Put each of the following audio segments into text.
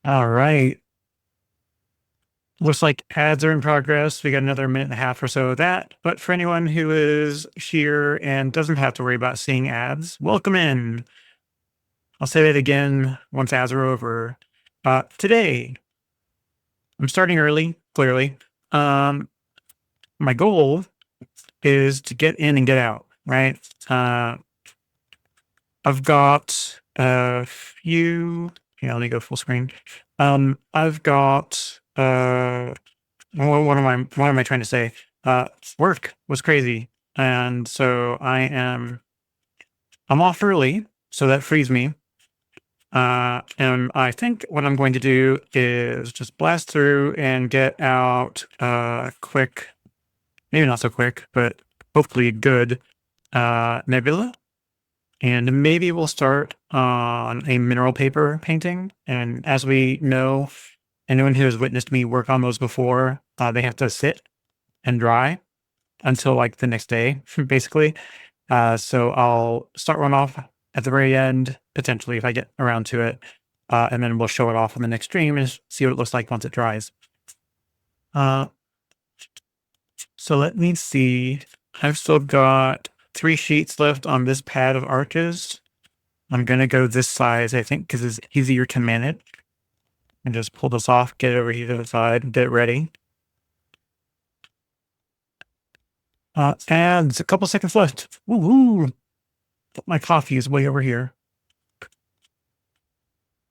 All right. Looks like ads are in progress. We got another minute and a half or so of that. But for anyone who is here and doesn't have to worry about seeing ads, welcome in. I'll say that again once ads are over. Today, I'm starting early, clearly. Um, my goal is to get in and get out, right? I've got a few, let me go full screen. I've got what am I trying to say? Uh, Work was crazy, and so I'm off early, so that frees me. And I think what I'm going to do is just blast through and get out quick, maybe not so quick, but hopefully good Nebula. And maybe we'll start on a mineral paper painting. And as we know, anyone who has witnessed me work on those before, they have to sit and dry until like the next day, basically. So I'll start one off at the very end, potentially if I get around to it. And then we'll show it off on the next stream and see what it looks like once it dries. Uh, so let me see. I've still got 3 sheets left on this pad of arches. I'm going to go this size, I think, because it's easier to manage. And just pull this off, get it over here to the side, get it ready. And a couple seconds left. Woohoo! My coffee is way over here.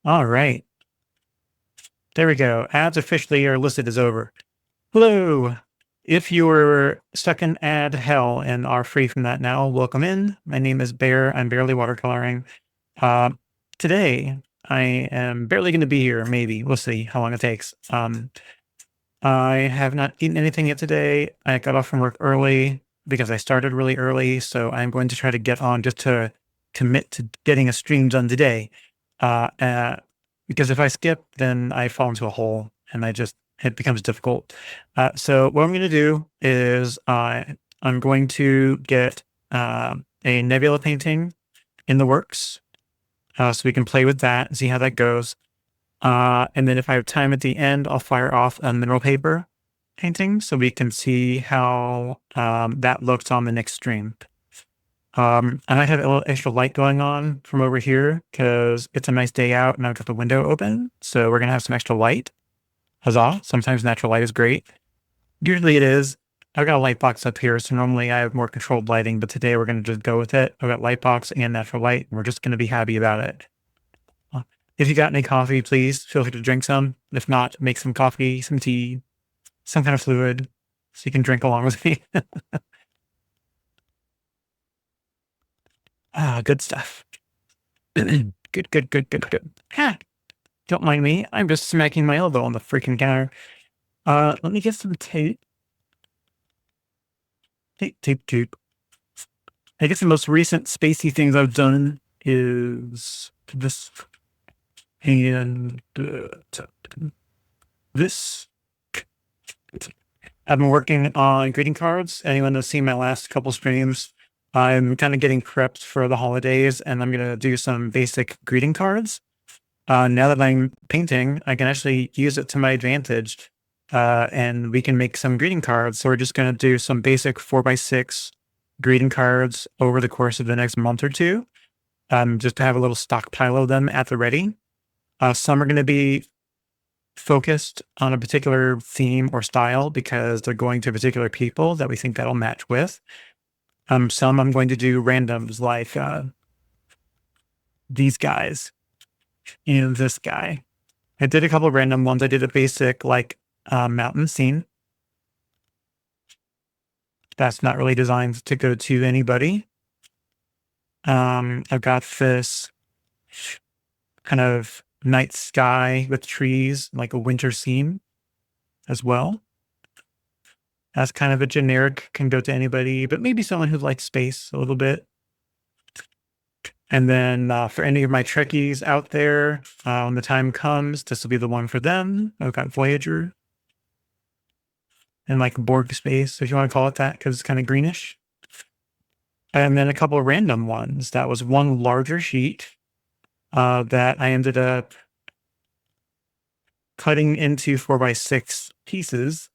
All right. There we go. Ads officially are listed as over. Hello. If you were stuck in ad hell and are free from that now, welcome in. My name is Bear. I'm barely watercoloring. Today, I am barely going to be here. Maybe. We'll see how long it takes. I have not eaten anything yet today. I got off from work early because I started really early. So I'm going to try to get on just to commit to getting a stream done today. Because if I skip, then I fall into a hole and it becomes difficult. So what I'm going to do is I'm going to get a Nebula painting in the works so we can play with that and see how that goes. And then if I have time at the end, I'll fire off a mineral paper painting so we can see how that looks on the next stream. And I have a little extra light going on from over here because it's a nice day out and I've got the window open. So we're going to have some extra light. Huzzah. Sometimes natural light is great. Usually it is. I've got a light box up here. So normally I have more controlled lighting, but today we're going to just go with it. I've got light box and natural light. And we're just going to be happy about it. If you got any coffee, please feel free to drink some. If not, make some coffee, some tea, some kind of fluid so you can drink along with me. Good stuff. Good. Ha! Don't mind me. I'm just smacking my elbow on the freaking counter. Let me get some tape. Tape. I guess the most recent spacey things I've done is this and this. I've been working on greeting cards. Anyone that's seen my last couple streams, I'm kind of getting prepped for the holidays and I'm going to do some basic greeting cards. Now that I'm painting, I can actually use it to my advantage and we can make some greeting cards. So we're just going to do some basic 4x6 greeting cards over the course of the next month or two, just to have a little stockpile of them at the ready. Some are going to be focused on a particular theme or style because they're going to particular people that we think that'll match with. Some I'm going to do randoms like these guys and this guy. I did a couple of random ones. I did a basic like mountain scene. That's not really designed to go to anybody. I've got this kind of night sky with trees, like a winter scene as well. That's kind of a generic, can go to anybody, but maybe someone who likes space a little bit. And then for any of my Trekkies out there, when the time comes, this will be the one for them. I've got Voyager and like Borg space, if you want to call it that, because it's kind of greenish. And then a couple of random ones. That was one larger sheet that I ended up cutting into 4x6 pieces.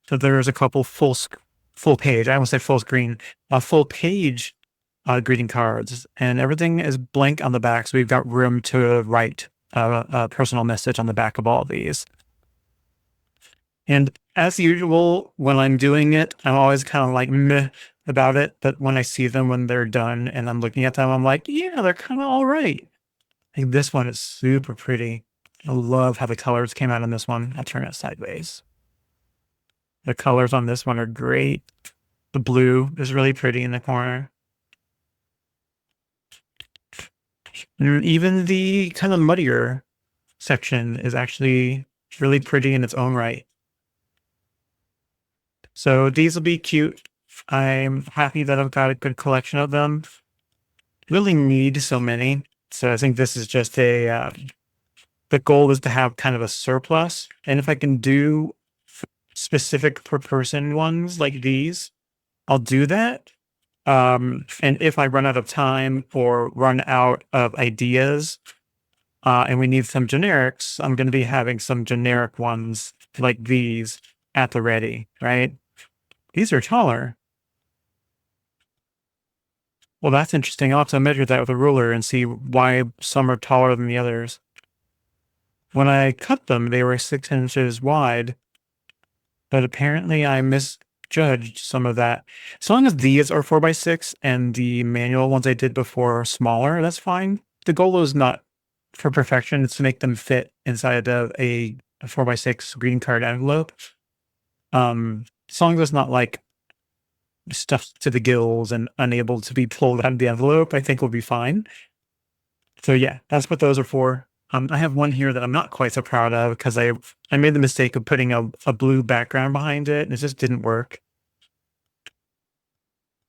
So there's a couple full page. I almost said full screen, full page greeting cards, and everything is blank on the back. So we've got room to write a personal message on the back of all these. And as usual, when I'm doing it, I'm always kind of like meh about it. But when I see them when they're done and I'm looking at them, I'm like, yeah, they're kind of all right. Like this one is super pretty. I love how the colors came out on this one. I'll turn it sideways. The colors on this one are great. The blue is really pretty in the corner. And even the kind of muddier section is actually really pretty in its own right. So these will be cute. I'm happy that I've got a good collection of them. Really need so many. So I think this is just the goal is to have kind of a surplus. And if I can do specific per person ones like these, I'll do that. And if I run out of time or run out of ideas, and we need some generics, I'm going to be having some generic ones like these at the ready, right? These are taller. Well, that's interesting. I'll have to measure that with a ruler and see why some are taller than the others. When I cut them, they were 6 inches wide, but apparently I misjudged some of that. As long as these are 4x6 and the manual ones I did before are smaller, that's fine. The goal is not for perfection, it's to make them fit inside of a 4x6 greeting card envelope. As long as it's not like stuffed to the gills and unable to be pulled out of the envelope, I think we'll be fine. So yeah, that's what those are for. I have one here that I'm not quite so proud of because I made the mistake of putting a blue background behind it and it just didn't work.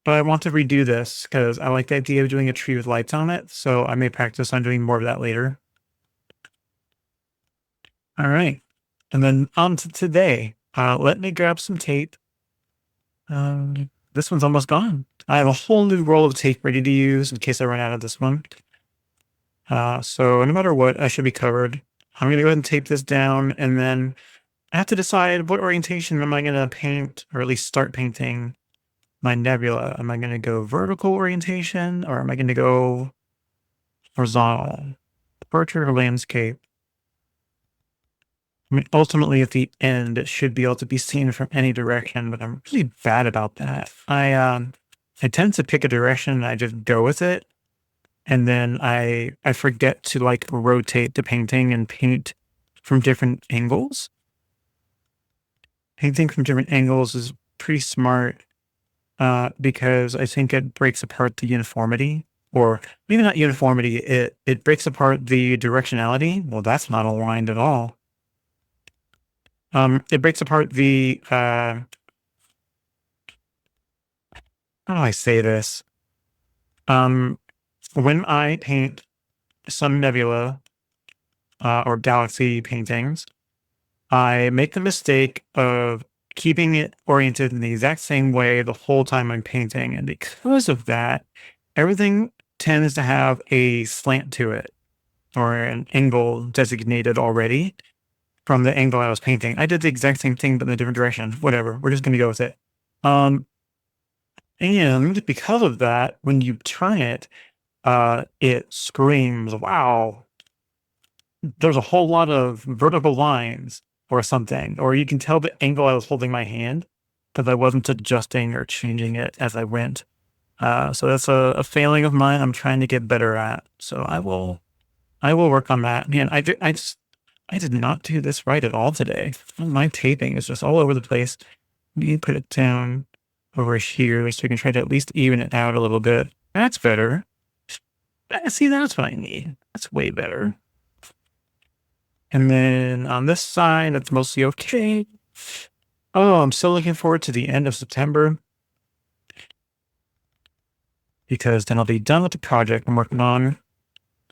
But I want to redo this because I like the idea of doing a tree with lights on it. So I may practice on doing more of that later. All right. And then on to today. Let me grab some tape. This one's almost gone. I have a whole new roll of tape ready to use in case I run out of this one. So no matter what, I should be covered. I'm going to go ahead and tape this down, and then I have to decide what orientation am I going to paint, or at least start painting my nebula. Am I going to go vertical orientation, or am I going to go horizontal? Portrait or landscape? I mean, ultimately, at the end, it should be able to be seen from any direction, but I'm really bad about that. I tend to pick a direction and I just go with it. And then I forget to like rotate the painting and paint from different angles. Painting from different angles is pretty smart because I think it breaks apart the uniformity, or maybe not uniformity. It breaks apart the directionality. Well, that's not aligned at all. It breaks apart the how do I say this? When I paint some nebula or galaxy paintings, I make the mistake of keeping it oriented in the exact same way the whole time I'm painting. And because of that, everything tends to have a slant to it or an angle designated already from the angle I was painting. I did the exact same thing, but in a different direction. Whatever. We're just going to go with it. And because of that, when you turn it, it screams, wow, there's a whole lot of vertical lines or something. Or you can tell the angle I was holding my hand because I wasn't adjusting or changing it as I went. So that's a failing of mine I'm trying to get better at. So I will work on that. Man, I did not do this right at all today. My taping is just all over the place. You put it down over here so we can try to at least even it out a little bit. That's better. See, that's what I need. That's way better. And then on this side, that's mostly okay. Oh, I'm still looking forward to the end of September because then I'll be done with the project I'm working on,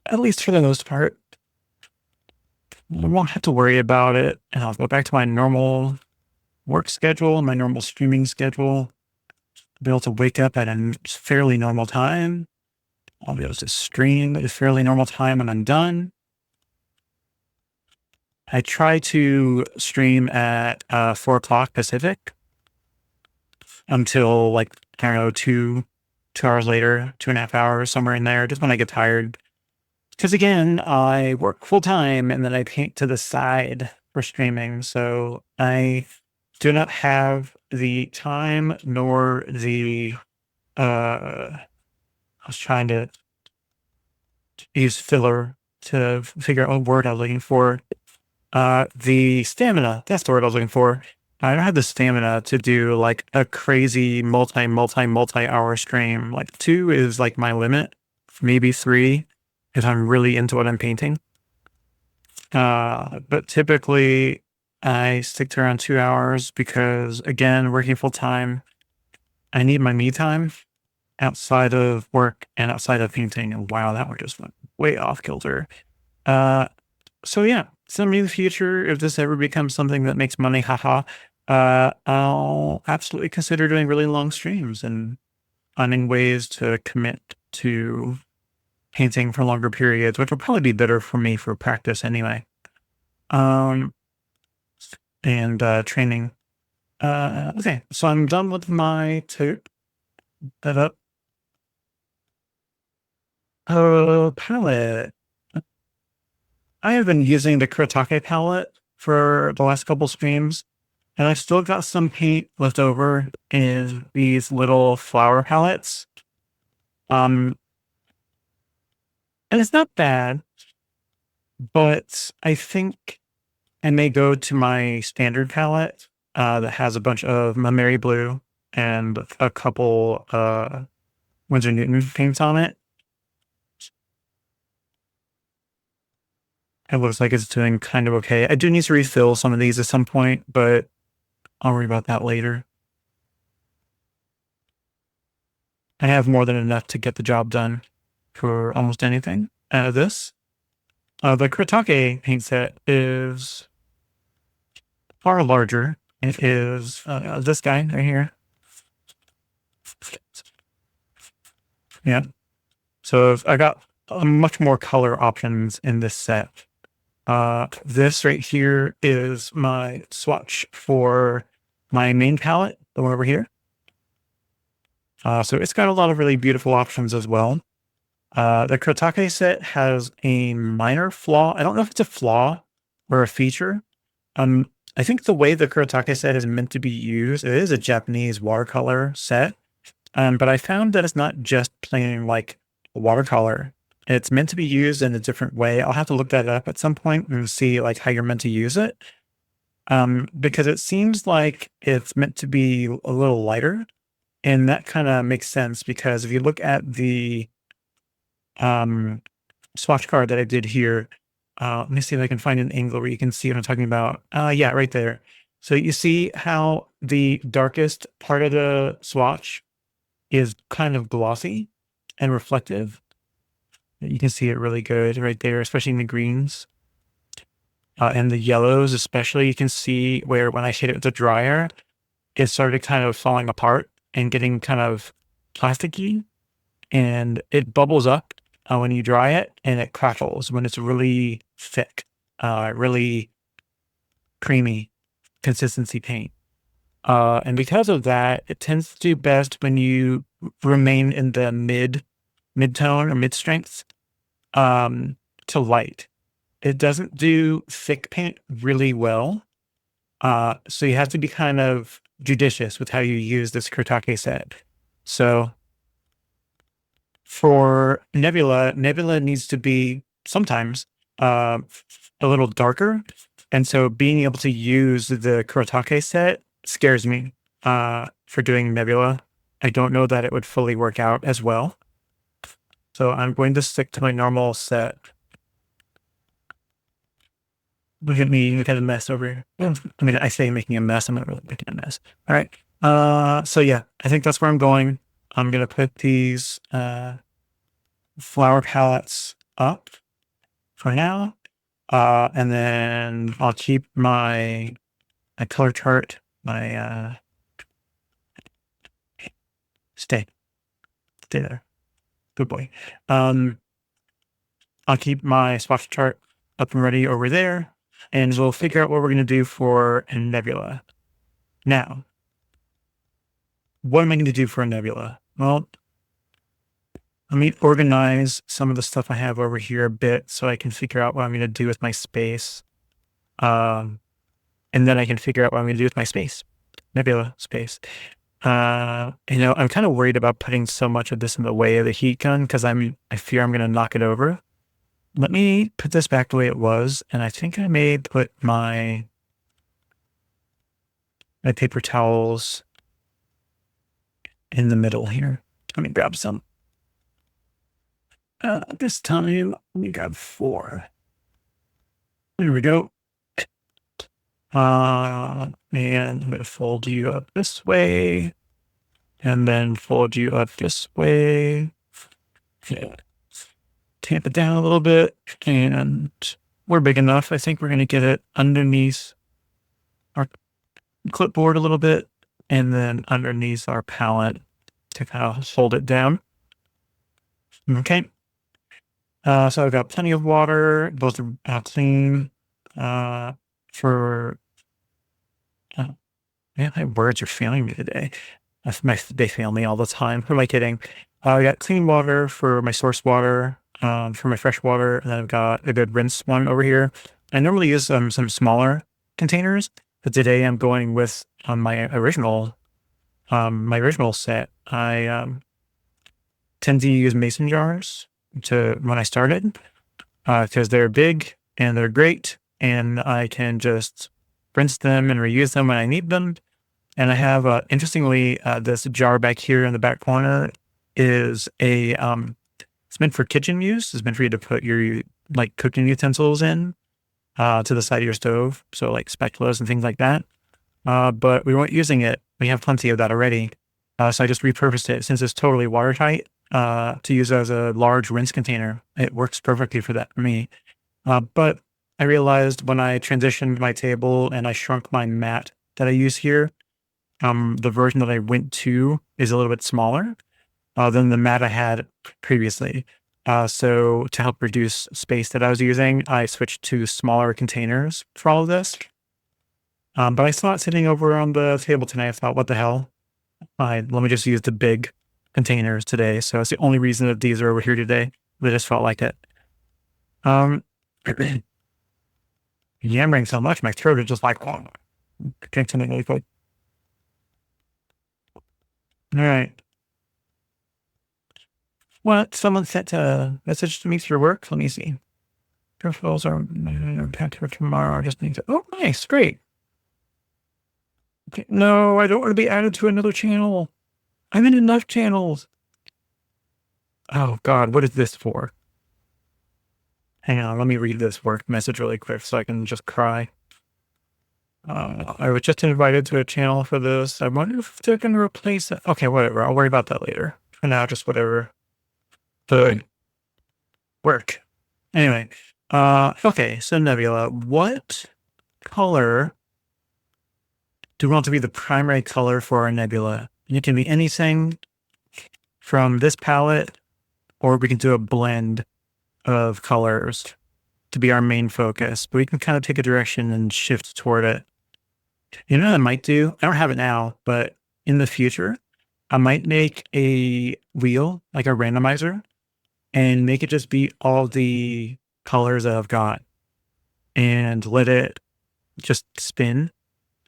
at least for the most part. I won't have to worry about it, and I'll go back to my normal work schedule, my normal streaming schedule. I'll be able to wake up at a fairly normal time. I'll be able to stream at a fairly normal time when I'm done. I try to stream at 4 o'clock Pacific until like, I don't know, 2 hours later, 2.5 hours, somewhere in there, just when I get tired. Because again, I work full time and then I paint to the side for streaming. So I do not have the time nor the, I was trying to use filler to figure out what word I was looking for. The stamina, that's the word I was looking for. I don't have the stamina to do like a crazy multi-hour stream. Like 2 is like my limit, maybe 3 if I'm really into what I'm painting. But typically I stick to around 2 hours because again, working full time, I need my me time outside of work and outside of painting. And wow, that one just went way off kilter. Uh, so yeah, some in the future, if this ever becomes something that makes money, haha, I'll absolutely consider doing really long streams and finding ways to commit to painting for longer periods, which will probably be better for me for practice anyway. Um, and training. Okay, so I'm done with my setup. Palette. I have been using the Kuretake palette for the last couple streams, and I still got some paint left over in these little flower palettes. And it's not bad, but I think I may go to my standard palette that has a bunch of Mameri Blue and a couple Winsor Newton paints on it. It looks like it's doing kind of okay. I do need to refill some of these at some point, but I'll worry about that later. I have more than enough to get the job done for almost anything out of this. The Kuretake paint set is far larger. It is this guy right here. Yeah. So I got much more color options in this set. This right here is my swatch for my main palette, the one over here. So it's got a lot of really beautiful options as well. The Kuretake set has a minor flaw. I don't know if it's a flaw or a feature. I think the way the Kuretake set is meant to be used, it is a Japanese watercolor set. But I found that it's not just plain like watercolor. It's meant to be used in a different way. I'll have to look that up at some point and see like how you're meant to use it. Because it seems like it's meant to be a little lighter. And that kind of makes sense because if you look at the swatch card that I did here, let me see if I can find an angle where you can see what I'm talking about. Yeah, right there. So you see how the darkest part of the swatch is kind of glossy and reflective. You can see it really good right there, especially in the greens. And the yellows, especially, you can see where when I hit it with the dryer, it started kind of falling apart and getting kind of plasticky. And it bubbles up when you dry it, and it crackles when it's really thick, really creamy consistency paint. And because of that, it tends to do best when you remain in the mid-tone or mid-strength to light. It doesn't do thick paint really well. So you have to be kind of judicious with how you use this Kuretake set. So for Nebula needs to be sometimes a little darker. And so being able to use the Kuretake set scares me for doing Nebula. I don't know that it would fully work out as well. So I'm going to stick to my normal set. Look at me, look at a mess over here. I mean, I say making a mess, I'm not really making a mess. All right. So yeah, I think that's where I'm going. I'm going to put these flower palettes up for now. And then I'll keep my color chart, my stay there. Good boy. I'll keep my swatch chart up and ready over there. and we'll figure out what we're going to do for a nebula. Now, what am I going to do for a nebula? Well, let me organize some of the stuff I have over here a bit so I can figure out what I'm going to do with my space. And then I can figure out what I'm going to do with my space, nebula space. I'm kind of worried about putting so much of this in the way of the heat gun because I fear I'm going to knock it over. Let me put this back the way it was, and I think I may put my paper towels in the middle here. Let me grab some. This time, let me grab 4. There we go. And I'm going to fold you up this way, and then fold you up this way. Yeah. Tamp it down a little bit, and we're big enough. I think we're going to get it underneath our clipboard a little bit, and then underneath our palette to kind of hold it down. Okay. So I've got plenty of water. Both are clean. My words are failing me today. They fail me all the time. Who am I kidding? I got clean water for my source water, for my fresh water, and then I've got a good rinse one over here. I normally use some smaller containers, but today I'm going with my original set. I tend to use mason jars when I started because they're big and they're great, and I can just rinse them and reuse them when I need them. And I have, interestingly, this jar back here in the back corner is it's meant for kitchen use. It's meant for you to put your cooking utensils in to the side of your stove. So like spatulas and things like that. But we weren't using it. We have plenty of that already. So I just repurposed it since it's totally watertight to use as a large rinse container. It works perfectly for that for me. But I realized when I transitioned my table and I shrunk my mat that I use here, the version that I went to is a little bit smaller than the mat I had previously. So to help reduce space that I was using, I switched to smaller containers for all of this. But I saw it sitting over on the table tonight. I thought, what the hell? Let me just use the big containers today. So it's the only reason that these are over here today. They just felt like it. Yammering so much, my throat is just like, oh, can't tell me anything. All right. What? Someone sent a message to me through work. Let me see. Profiles are packed for tomorrow. I just need to. Oh, nice. Great. Okay. No, I don't want to be added to another channel. I'm in enough channels. Oh, God. What is this for? Hang on. Let me read this work message really quick so I can just cry. I was just invited to a channel for this. I wonder if they're going to replace it. Okay, whatever. I'll worry about that later. For now, just whatever. The work. Anyway, okay, so Nebula, what color do we want to be the primary color for our nebula? It can be anything from this palette, or we can do a blend of colors to be our main focus, but we can kind of take a direction and shift toward it. You know what I might do? I don't have it now, but in the future, I might make a wheel, like a randomizer, and make it just be all the colors that I've got and let it just spin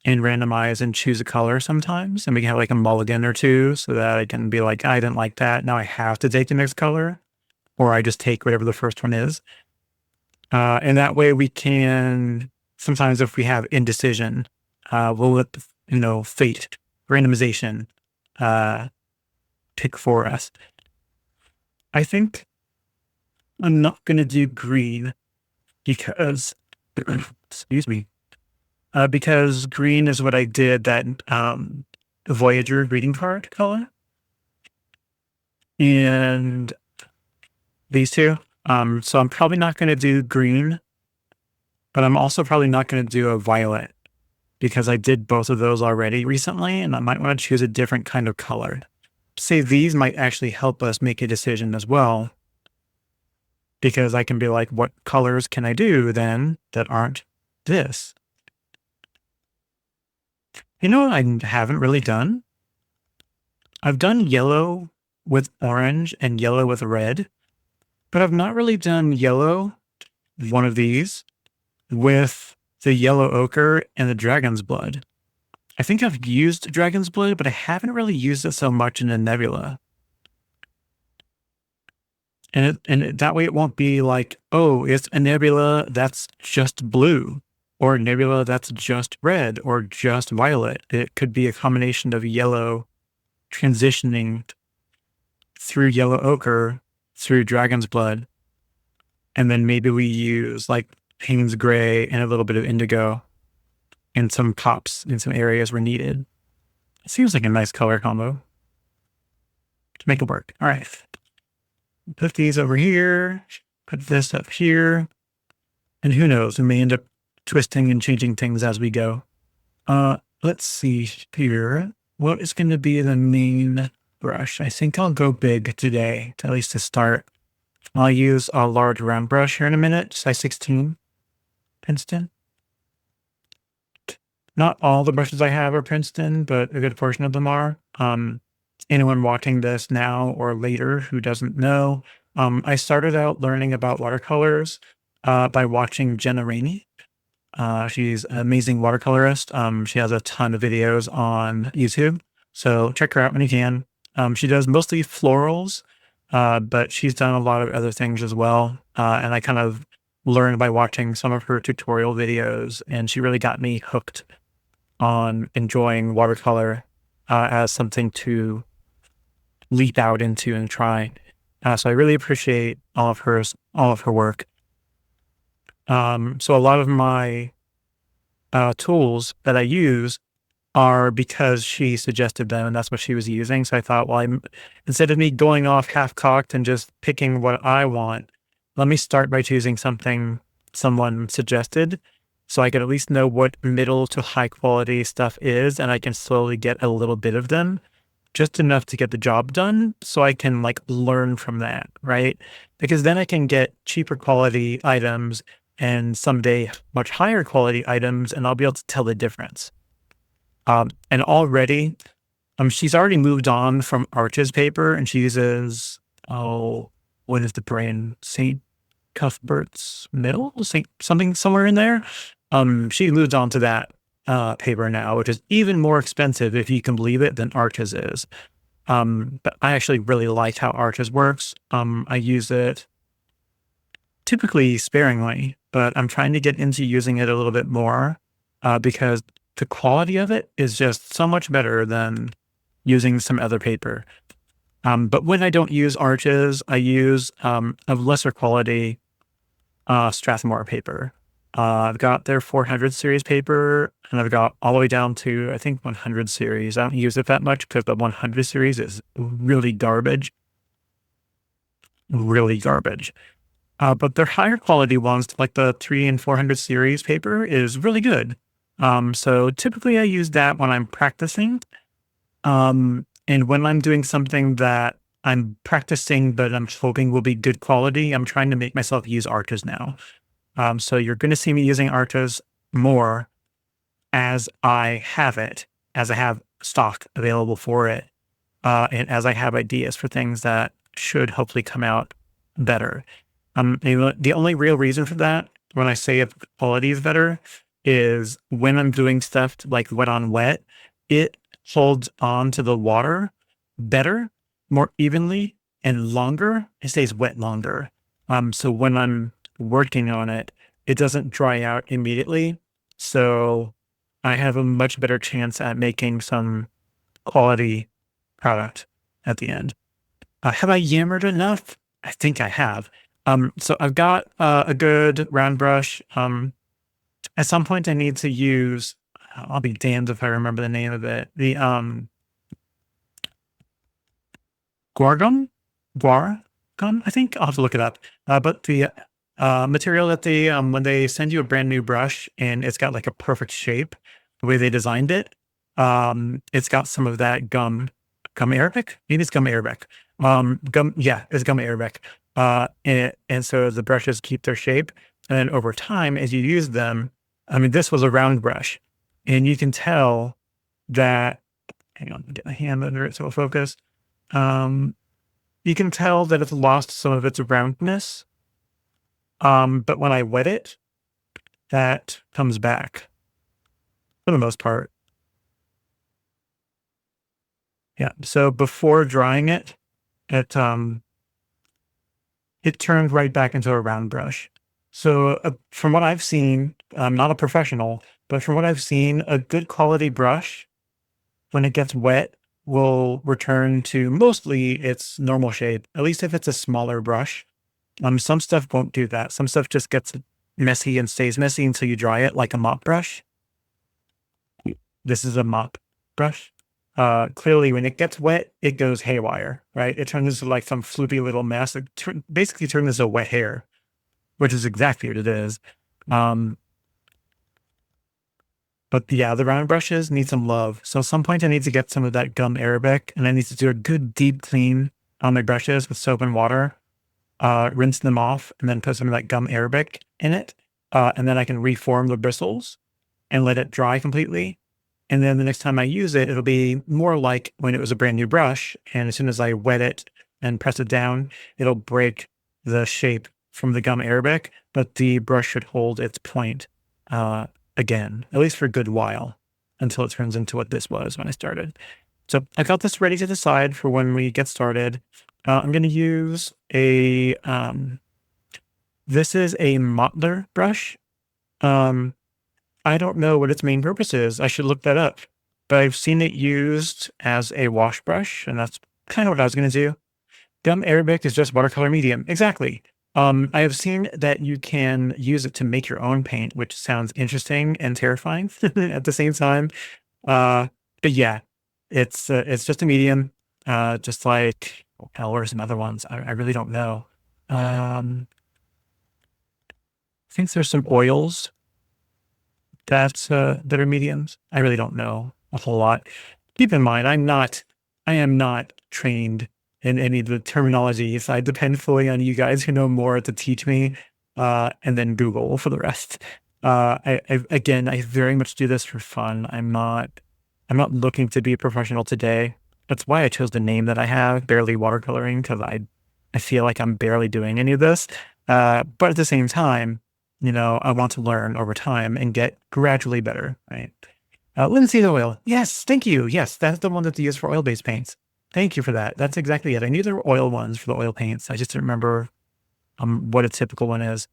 and randomize and choose a color sometimes. And we can have like a mulligan or two so that I can be like, I didn't like that. Now I have to take the next color, or I just take whatever the first one is. And that way we can, sometimes if we have indecision, we'll let, fate, randomization, pick for us. I think I'm not going to do green because, excuse me, because green is what I did that Voyager greeting card color. And these two. So I'm probably not going to do green, but I'm also probably not going to do a violet because I did both of those already recently, and I might want to choose a different kind of color. Say these might actually help us make a decision as well, because I can be like, what colors can I do then that aren't this. You know what I haven't really done? I've done yellow with orange and yellow with red, but I've not really done yellow, one of these, with the yellow ochre and the dragon's blood. I think I've used dragon's blood, but I haven't really used it so much in the nebula. That way it won't be like, oh, it's a nebula that's just blue, or a nebula that's just red, or just violet. It could be a combination of yellow transitioning through yellow ochre, through dragon's blood, and then maybe we use like Payne's gray and a little bit of indigo and some pops in some areas where needed. It seems like a nice color combo to make it work. All right. Put these over here, put this up here, and who knows, we may end up twisting and changing things as we go. Let's see here. What is going to be the main brush? I think I'll go big today, at least to start. I'll use a large round brush here in a minute, size 16 Princeton. Not all the brushes I have are Princeton, but a good portion of them are. Anyone watching this now or later who doesn't know, I started out learning about watercolors by watching Jenna Rainey. She's an amazing watercolorist. She has a ton of videos on YouTube, so check her out when you can. She does mostly florals, but she's done a lot of other things as well. And I kind of learned by watching some of her tutorial videos, and she really got me hooked on enjoying watercolor as something to leap out into and try. So I really appreciate all of her work. So a lot of my tools that I use are because she suggested them, and that's what she was using. So I thought, well, instead of me going off half-cocked and just picking what I want, let me start by choosing something someone suggested, so I can at least know what middle to high quality stuff is, and I can slowly get a little bit of them, just enough to get the job done, so I can like learn from that, right? Because then I can get cheaper quality items and someday much higher quality items, and I'll be able to tell the difference. And already, she's already moved on from Arches paper, and she uses, what is the brand? St. Cuthbert's Middle? Something somewhere in there. She moved on to that paper now, which is even more expensive, if you can believe it, than Arches is. But I actually really like how Arches works. I use it typically sparingly, but I'm trying to get into using it a little bit more because the quality of it is just so much better than using some other paper. But when I don't use Arches, I use a lesser quality Strathmore paper. I've got their 400 series paper, and I've got all the way down to, I think, 100 series. I don't use it that much because the 100 series is really garbage. Really garbage. But their higher quality ones, like the 300 and 400 series paper, is really good. So typically I use that when I'm practicing. And when I'm doing something that I'm practicing, but I'm hoping will be good quality, I'm trying to make myself use Arches now. So you're going to see me using Arches more as I have it, as I have stock available for it, and as I have ideas for things that should hopefully come out better. The only real reason for that, when I say if quality is better, is when I'm doing stuff like wet on wet, it holds on to the water better, more evenly, and longer. It stays wet longer. So when I'm working on it, it doesn't dry out immediately. So I have a much better chance at making some quality product at the end. Have I yammered enough? I think I have. So I've got a good round brush. At some point I need to use, I'll be damned if I remember the name of it. The Guargum, I think I'll have to look it up. But the material that they, when they send you a brand new brush and it's got like a perfect shape, the way they designed it, it's got some of that gum arabic. Maybe it's gum arabic. It's gum arabic. And so the brushes keep their shape, and then over time, as you use them, I mean, this was a round brush, and you can tell that, hang on, get my hand under it so it'll focus. You can tell that it's lost some of its roundness. But when I wet it, that comes back for the most part. Yeah. So before drying it, it it turned right back into a round brush. So from what I've seen, I'm not a professional, but from what I've seen, a good quality brush, when it gets wet, will return to mostly its normal shape, at least if it's a smaller brush. Some stuff won't do that. Some stuff just gets messy and stays messy until you dry it, like a mop brush. This is a mop brush. Clearly, when it gets wet, it goes haywire, right? It turns into like some floopy little mess. It basically turns into wet hair, which is exactly what it is. But yeah, the round brushes need some love. So at some point I need to get some of that gum arabic, and I need to do a good deep clean on my brushes with soap and water, rinse them off, and then put some of that gum arabic in it. And then I can reform the bristles and let it dry completely. And then the next time I use it, it'll be more like when it was a brand new brush. And as soon as I wet it and press it down, it'll break the shape from the gum arabic, but the brush should hold its point again, at least for a good while, until it turns into what this was when I started. So I got this ready to the side for when we get started. I'm going to use a, this is a Mottler brush. I don't know what its main purpose is. I should look that up, but I've seen it used as a wash brush, and that's kind of what I was going to do. Gum arabic is just watercolor medium. Exactly. I have seen that you can use it to make your own paint, which sounds interesting and terrifying at the same time. But yeah, it's just a medium, just like, hell, or some other ones. I really don't know. I think there's some oils that are mediums. I really don't know a whole lot. Keep in mind, I am not trained in any of the terminologies. I depend fully on you guys who know more to teach me, and then Google for the rest. Again, I very much do this for fun. I'm not looking to be a professional today. That's why I chose the name that I have, Barely Watercoloring, because I feel like I'm barely doing any of this. But at the same time, I want to learn over time and get gradually better, right? Linseed oil. Yes, thank you. Yes, that's the one that they use for oil-based paints. Thank you for that. That's exactly it. I knew there were oil ones for the oil paints. I just didn't remember what a typical one is.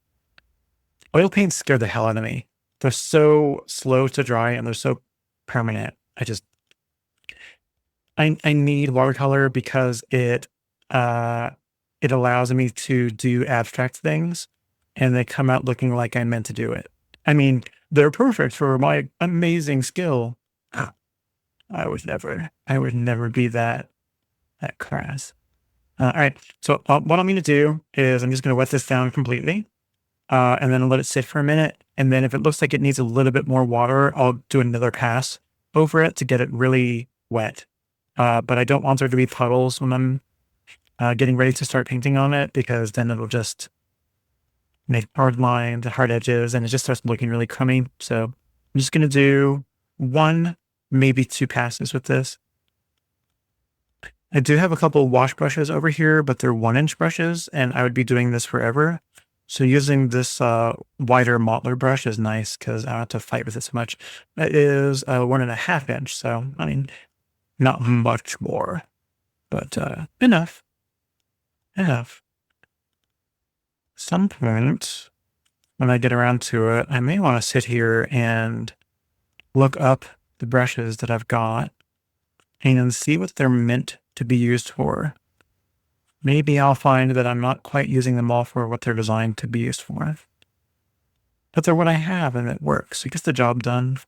Oil paints scare the hell out of me. They're so slow to dry and they're so permanent. I need watercolor because it allows me to do abstract things, and they come out looking like I meant to do it. I mean, they're perfect for my amazing skill. I would never be that crass. All right. So what I'm going to do is I'm just going to wet this down completely, and then let it sit for a minute. And then if it looks like it needs a little bit more water, I'll do another pass over it to get it really wet. But I don't want there to be puddles when I'm getting ready to start painting on it, because then it'll just make hard lines, hard edges, and it just starts looking really crummy. So I'm just going to do one, maybe two passes with this. I do have a couple wash brushes over here, but they're 1-inch brushes, and I would be doing this forever. So using this wider Mottler brush is nice because I don't have to fight with it so much. It is 1.5 inch, so I mean, not much more, but enough. Some point when I get around to it, I may want to sit here and look up the brushes that I've got and see what they're meant to be used for. Maybe I'll find that I'm not quite using them all for what they're designed to be used for. But they're what I have and it works. It gets the job done.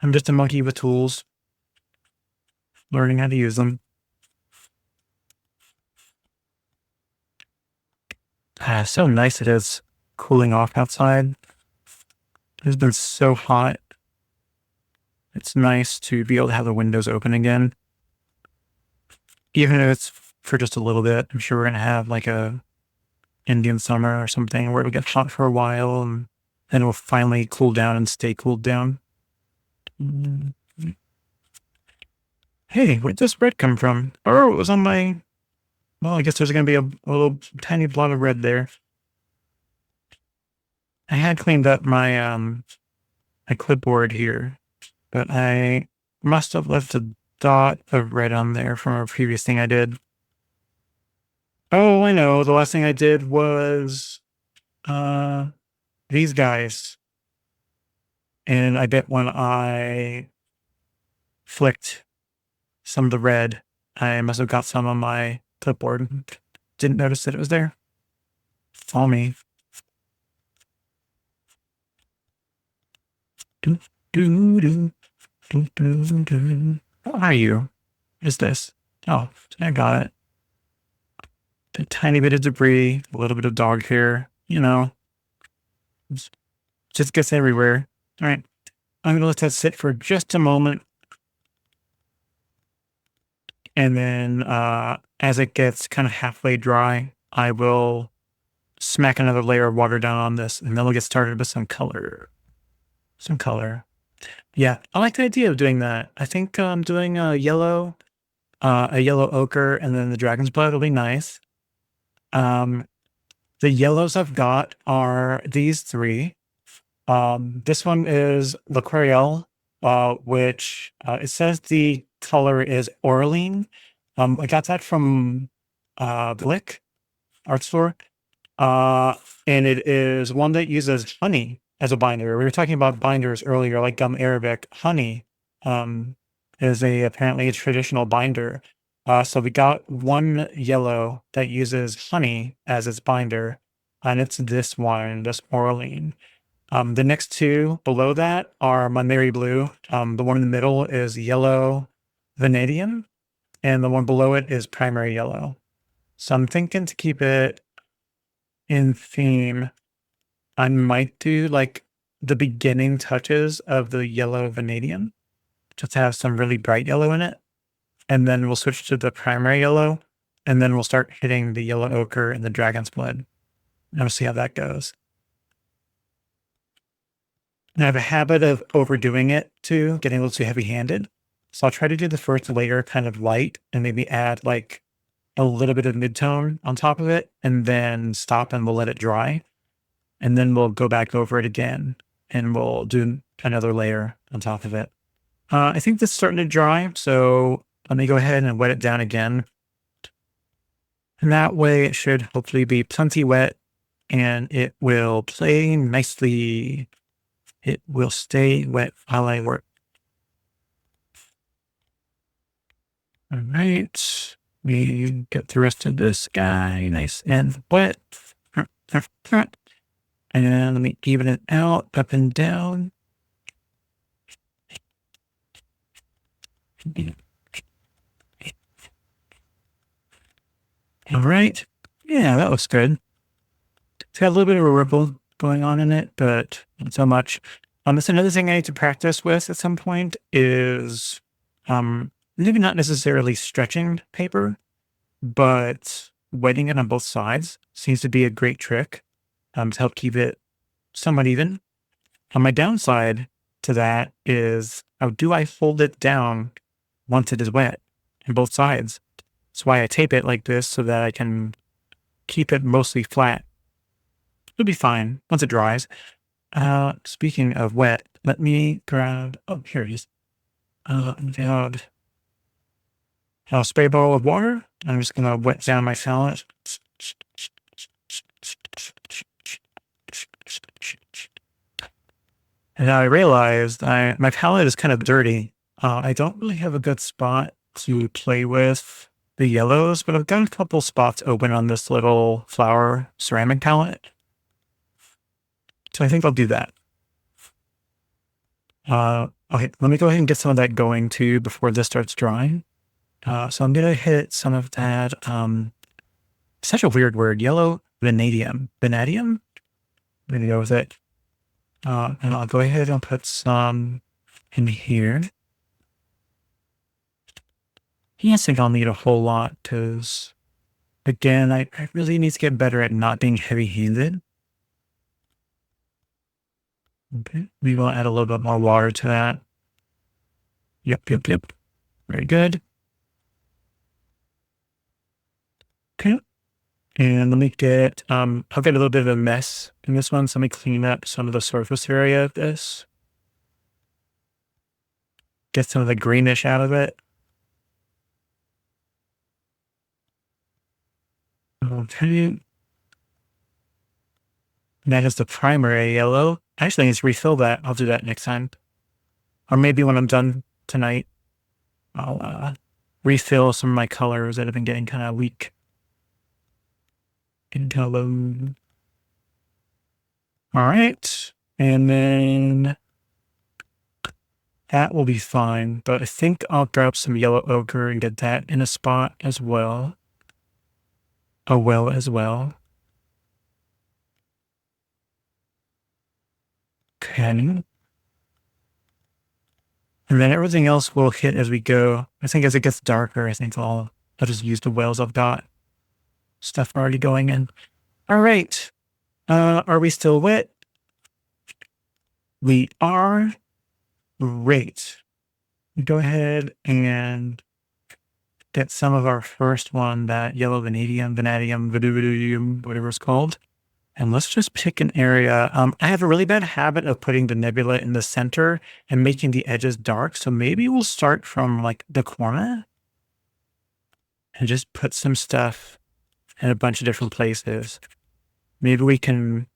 I'm just a monkey with tools, learning how to use them. So nice it is cooling off outside. It's been so hot. It's nice to be able to have the windows open again. Even if it's for just a little bit. I'm sure we're going to have like a Indian summer or something where it'll get hot for a while and Then it will finally cool down and stay cooled down. Hey, where'd this red come from? Oh, it was on my... Well, I guess there's going to be a little tiny blot of red there. I had cleaned up my my clipboard here, but I must have left a dot of red on there from a previous thing I did. Oh, I know. The last thing I did was these guys. And I bet when I flicked some of the red, I must have got some on my clipboard. Didn't notice that it was there. Follow me. How are you? What is this? Oh, I got it. A tiny bit of debris, a little bit of dog hair, you know. Just gets everywhere. All right. I'm going to let that sit for just a moment. And then as it gets kind of halfway dry, I will smack another layer of water down on this, and then we'll get started with some color. Some color. Yeah, I like the idea of doing that. I think doing a yellow ochre, and then the dragon's blood will be nice. The yellows I've got are these three. This one is L'Oreal, which it says the color is Orlean. I got that from Blick art store. And it is one that uses honey as a binder. We were talking about binders earlier, like gum arabic. Honey is apparently a traditional binder. So we got one yellow that uses honey as its binder, and it's this one, this Orlean. The next two below that are my Mary Blue. The one in the middle is yellow vanadium, and the one below it is primary yellow. So I'm thinking to keep it in theme. I might do like the beginning touches of the yellow vanadium, just to have some really bright yellow in it. And then we'll switch to the primary yellow, and then we'll start hitting the yellow ochre and the dragon's blood. And we'll see how that goes. And I have a habit of overdoing it too, getting a little too heavy-handed. So I'll try to do the first layer kind of light and maybe add like a little bit of midtone on top of it, and then stop and we'll let it dry. And then we'll go back over it again and we'll do another layer on top of it. I think this is starting to dry, so let me go ahead and wet it down again. And that way it should hopefully be plenty wet and it will play nicely. It will stay wet while I work. All right. We get the rest of this guy nice and wet. And let me even it out, up and down. All right. Yeah, that looks good. It's got a little bit of a ripple going on in it, but not so much. That's another thing I need to practice with at some point is maybe not necessarily stretching paper, but wetting it on both sides seems to be a great trick to help keep it somewhat even. My downside to that is how do I fold it down once it is wet on both sides? That's why I tape it like this so that I can keep it mostly flat. It'll be fine once it dries. Speaking of wet, let me grab, oh, here it is. A spray bottle of water. I'm just going to wet down my palette. And I realized my palette is kind of dirty. I don't really have a good spot to play with the yellows, but I've got a couple spots open on this little flower ceramic palette. So I think I'll do that. Okay, let me go ahead and get some of that going too before this starts drying. So I'm going to hit some of that, such a weird word, yellow vanadium. Vanadium? I'm going to go with it. And I'll go ahead and put some in here. I don't think I'll need a whole lot because, again, I really need to get better at not being heavy-handed. Okay, we will add a little bit more water to that. Yep. Very good. Okay. And let me get, I've got a little bit of a mess in this one, so let me clean up some of the surface area of this. Get some of the greenish out of it. Okay. That is the primary yellow. Actually, I need to refill that. I'll do that next time. Or maybe when I'm done tonight, I'll refill some of my colors that have been getting kind of weak in color. All right. And then that will be fine. But I think I'll grab some yellow ochre and get that in a spot as well. As well. Okay. And then everything else will hit as we go. I think as it gets darker, I think I'll just use the wells I've got. Stuff already going in. All right. Are we still wet? We are. Great. Go ahead and get some of our first one, that yellow vanadium, whatever it's called. And let's just pick an area. I have a really bad habit of putting the nebula in the center and making the edges dark. So maybe we'll start from like the corner and just put some stuff in a bunch of different places. Maybe we can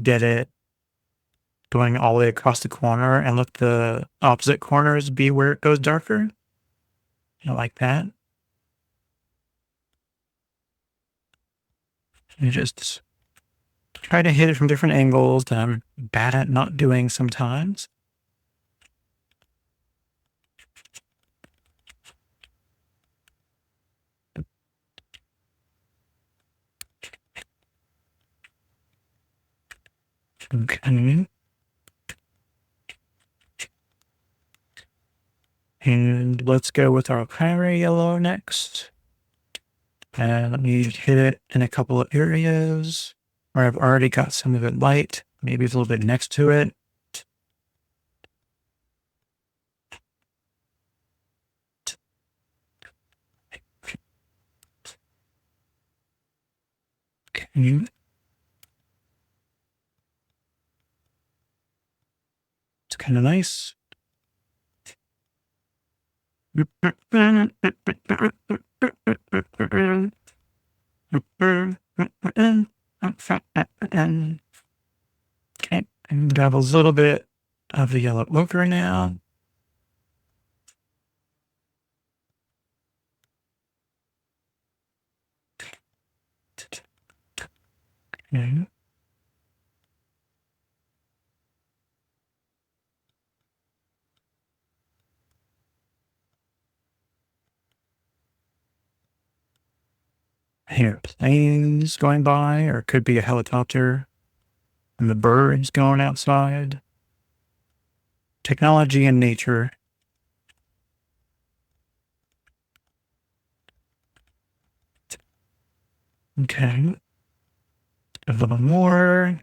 get it going all the way across the corner and let the opposite corners be where it goes darker. Like that. And just try to hit it from different angles that I'm bad at not doing sometimes. Okay. And let's go with our primary yellow next. And let me hit it in a couple of areas where I've already got some of it light. Maybe it's a little bit next to it. Okay. It's kind of nice. Okay, and grab a little bit of the yellow ochre now. Okay. Here, planes going by, or it could be a helicopter, and the birds going outside. Technology and nature. Okay. A little more.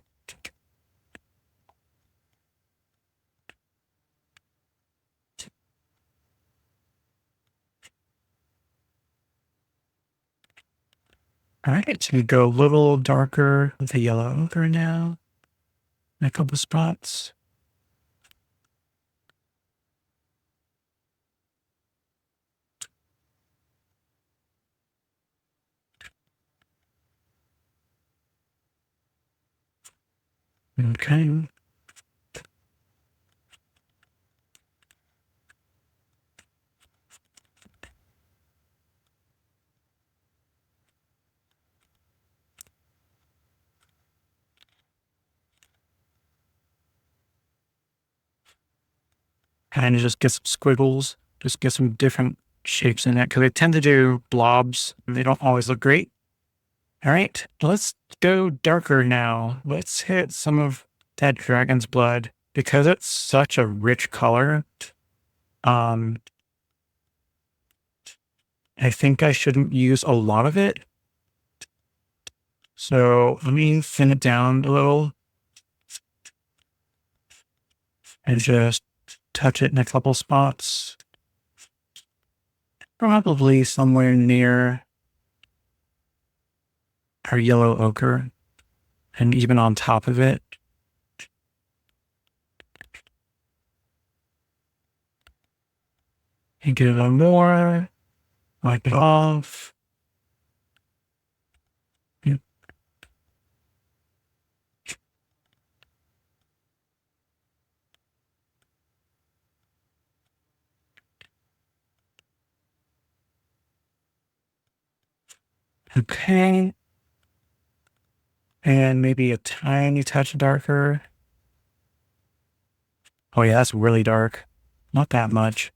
All right, so we go a little darker with the yellow ochre now. In a couple spots. Okay. Kind of just get some squiggles, just get some different shapes in it because they tend to do blobs and they don't always look great. All right, let's go darker now. Let's hit some of that dragon's blood because it's such a rich color. I think I shouldn't use a lot of it. So let me thin it down a little. and just touch it in a couple spots. Probably somewhere near our yellow ochre and even on top of it. And get a little more, wipe it off. Yep. Okay. And maybe a tiny touch darker. Oh yeah, that's really dark. Not that much.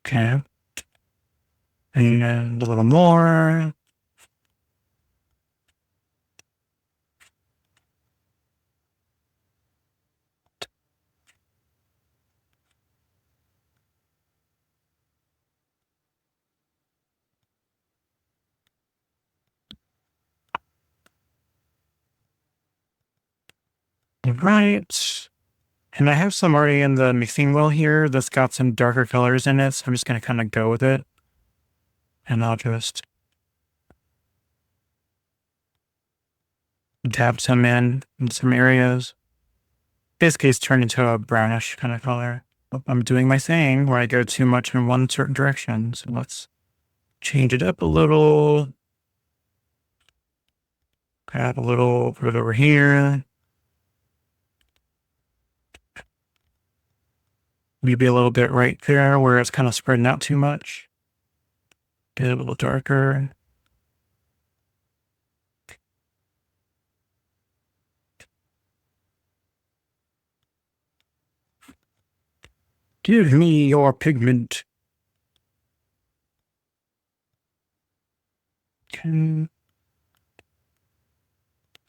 Okay. And a little more. Right. And I have some already in the mixing wheel here that's got some darker colors in it. So I'm just going to kind of go with it. And I'll just dab some in some areas. Basically, it's turned into a brownish kind of color. I'm doing my thing where I go too much in one certain direction. So let's change it up a little. Add a little, put it over here. Maybe a little bit right there where it's kind of spreading out too much. Get it a little darker. Give me your pigment. I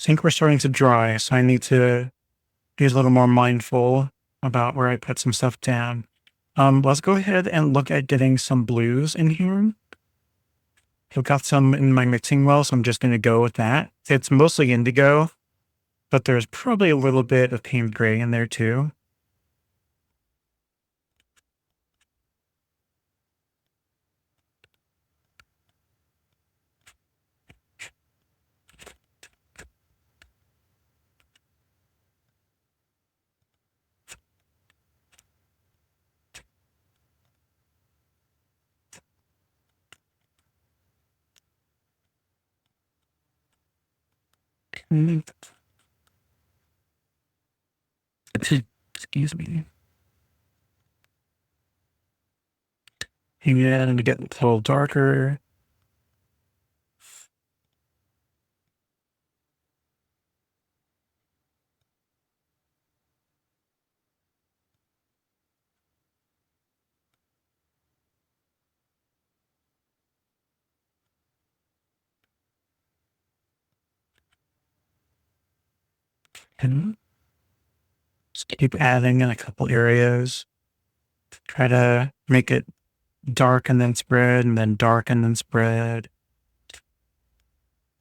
think we're starting to dry, so I need to be a little more mindful about where I put some stuff down. Let's go ahead and look at getting some blues in here. I've got some in my mixing well, so I'm just going to go with that. It's mostly indigo, but there's probably a little bit of painted gray in there too. Excuse me. And get a little darker. And just keep adding in a couple areas. Try to make it dark and then spread, and then dark and then spread.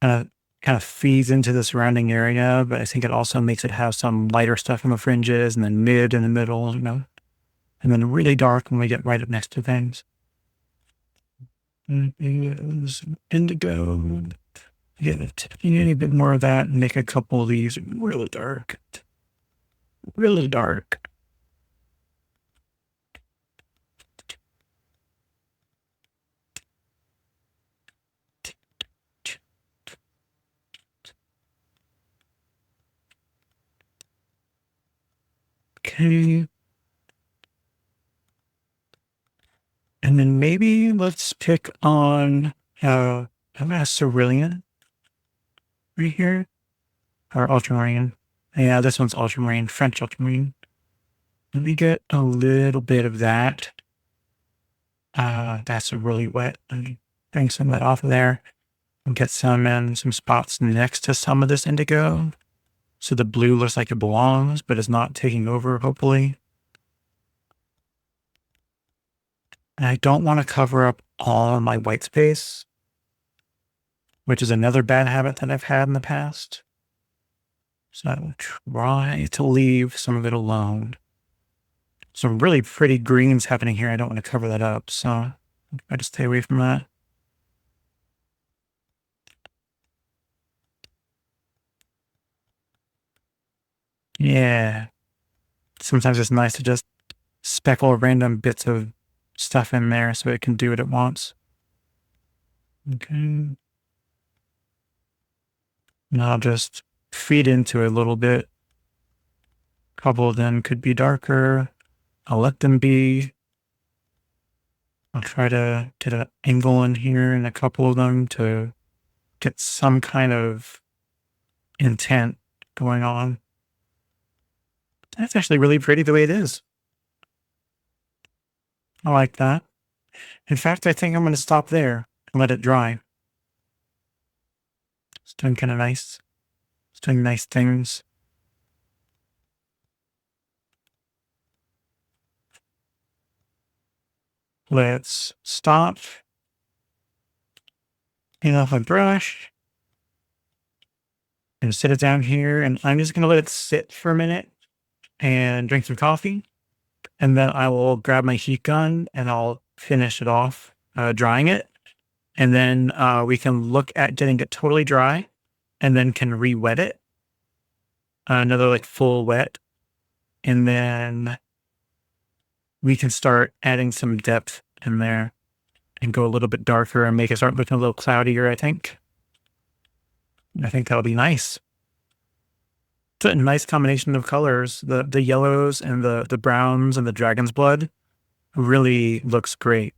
Kind of feeds into the surrounding area, but I think it also makes it have some lighter stuff in the fringes, and then mid in the middle, and then really dark when we get right up next to things. And indigo. Get a teeny bit more of that and make a couple of these really dark. Really dark. Okay. And then maybe let's pick on a cerulean right here. Or ultramarine. Yeah, this one's ultramarine, French ultramarine. Let me get a little bit of that. That's really wet. Let me bring some of that off of there. And get some in some spots next to some of this indigo. So the blue looks like it belongs, but it's not taking over, hopefully. And I don't want to cover up all of my white space. which is another bad habit that I've had in the past. So I will try to leave some of it alone. Some really pretty greens happening here. I don't want to cover that up, so I just stay away from that. Yeah. Sometimes it's nice to just speckle random bits of stuff in there so it can do what it wants. Okay. And I'll just feed into it a little bit. A couple of them could be darker. I'll let them be. I'll try to get an angle in here in a couple of them to get some kind of intent going on. That's actually really pretty the way it is. I like that. In fact, I think I'm going to stop there and let it dry. It's doing kind of nice. It's doing nice things. Let's stop. Clean off my brush. And sit it down here. And I'm just going to let it sit for a minute and drink some coffee. And then I will grab my heat gun and I'll finish it off, drying it. And then we can look at getting it totally dry and then can re-wet it. Another like full wet. And then we can start adding some depth in there and go a little bit darker and make it start looking a little cloudier, I think. I think that'll be nice. It's a nice combination of colors. The yellows and the browns and the dragon's blood really looks great.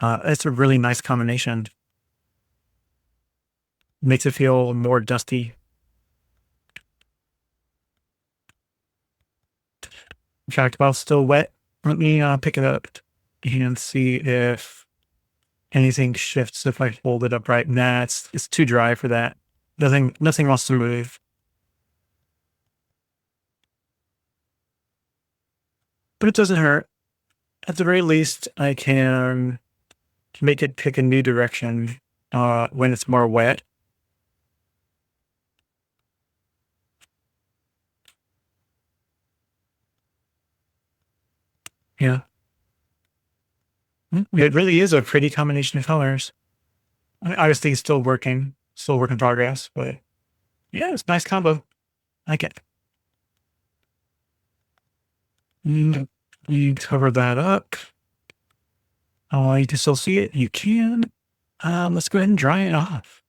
It's a really nice combination. Makes it feel more dusty. In fact, while still wet, let me pick it up and see if anything shifts if I hold it up right. Nah, it's too dry for that. Nothing wants to move. But it doesn't hurt. At the very least, I can make it pick a new direction when it's more wet. Yeah. It really is a pretty combination of colors. Obviously, it's still work in progress, but yeah, it's a nice combo. I like it. You cover that up. Oh, you can still see it? You can. Let's go ahead and dry it off.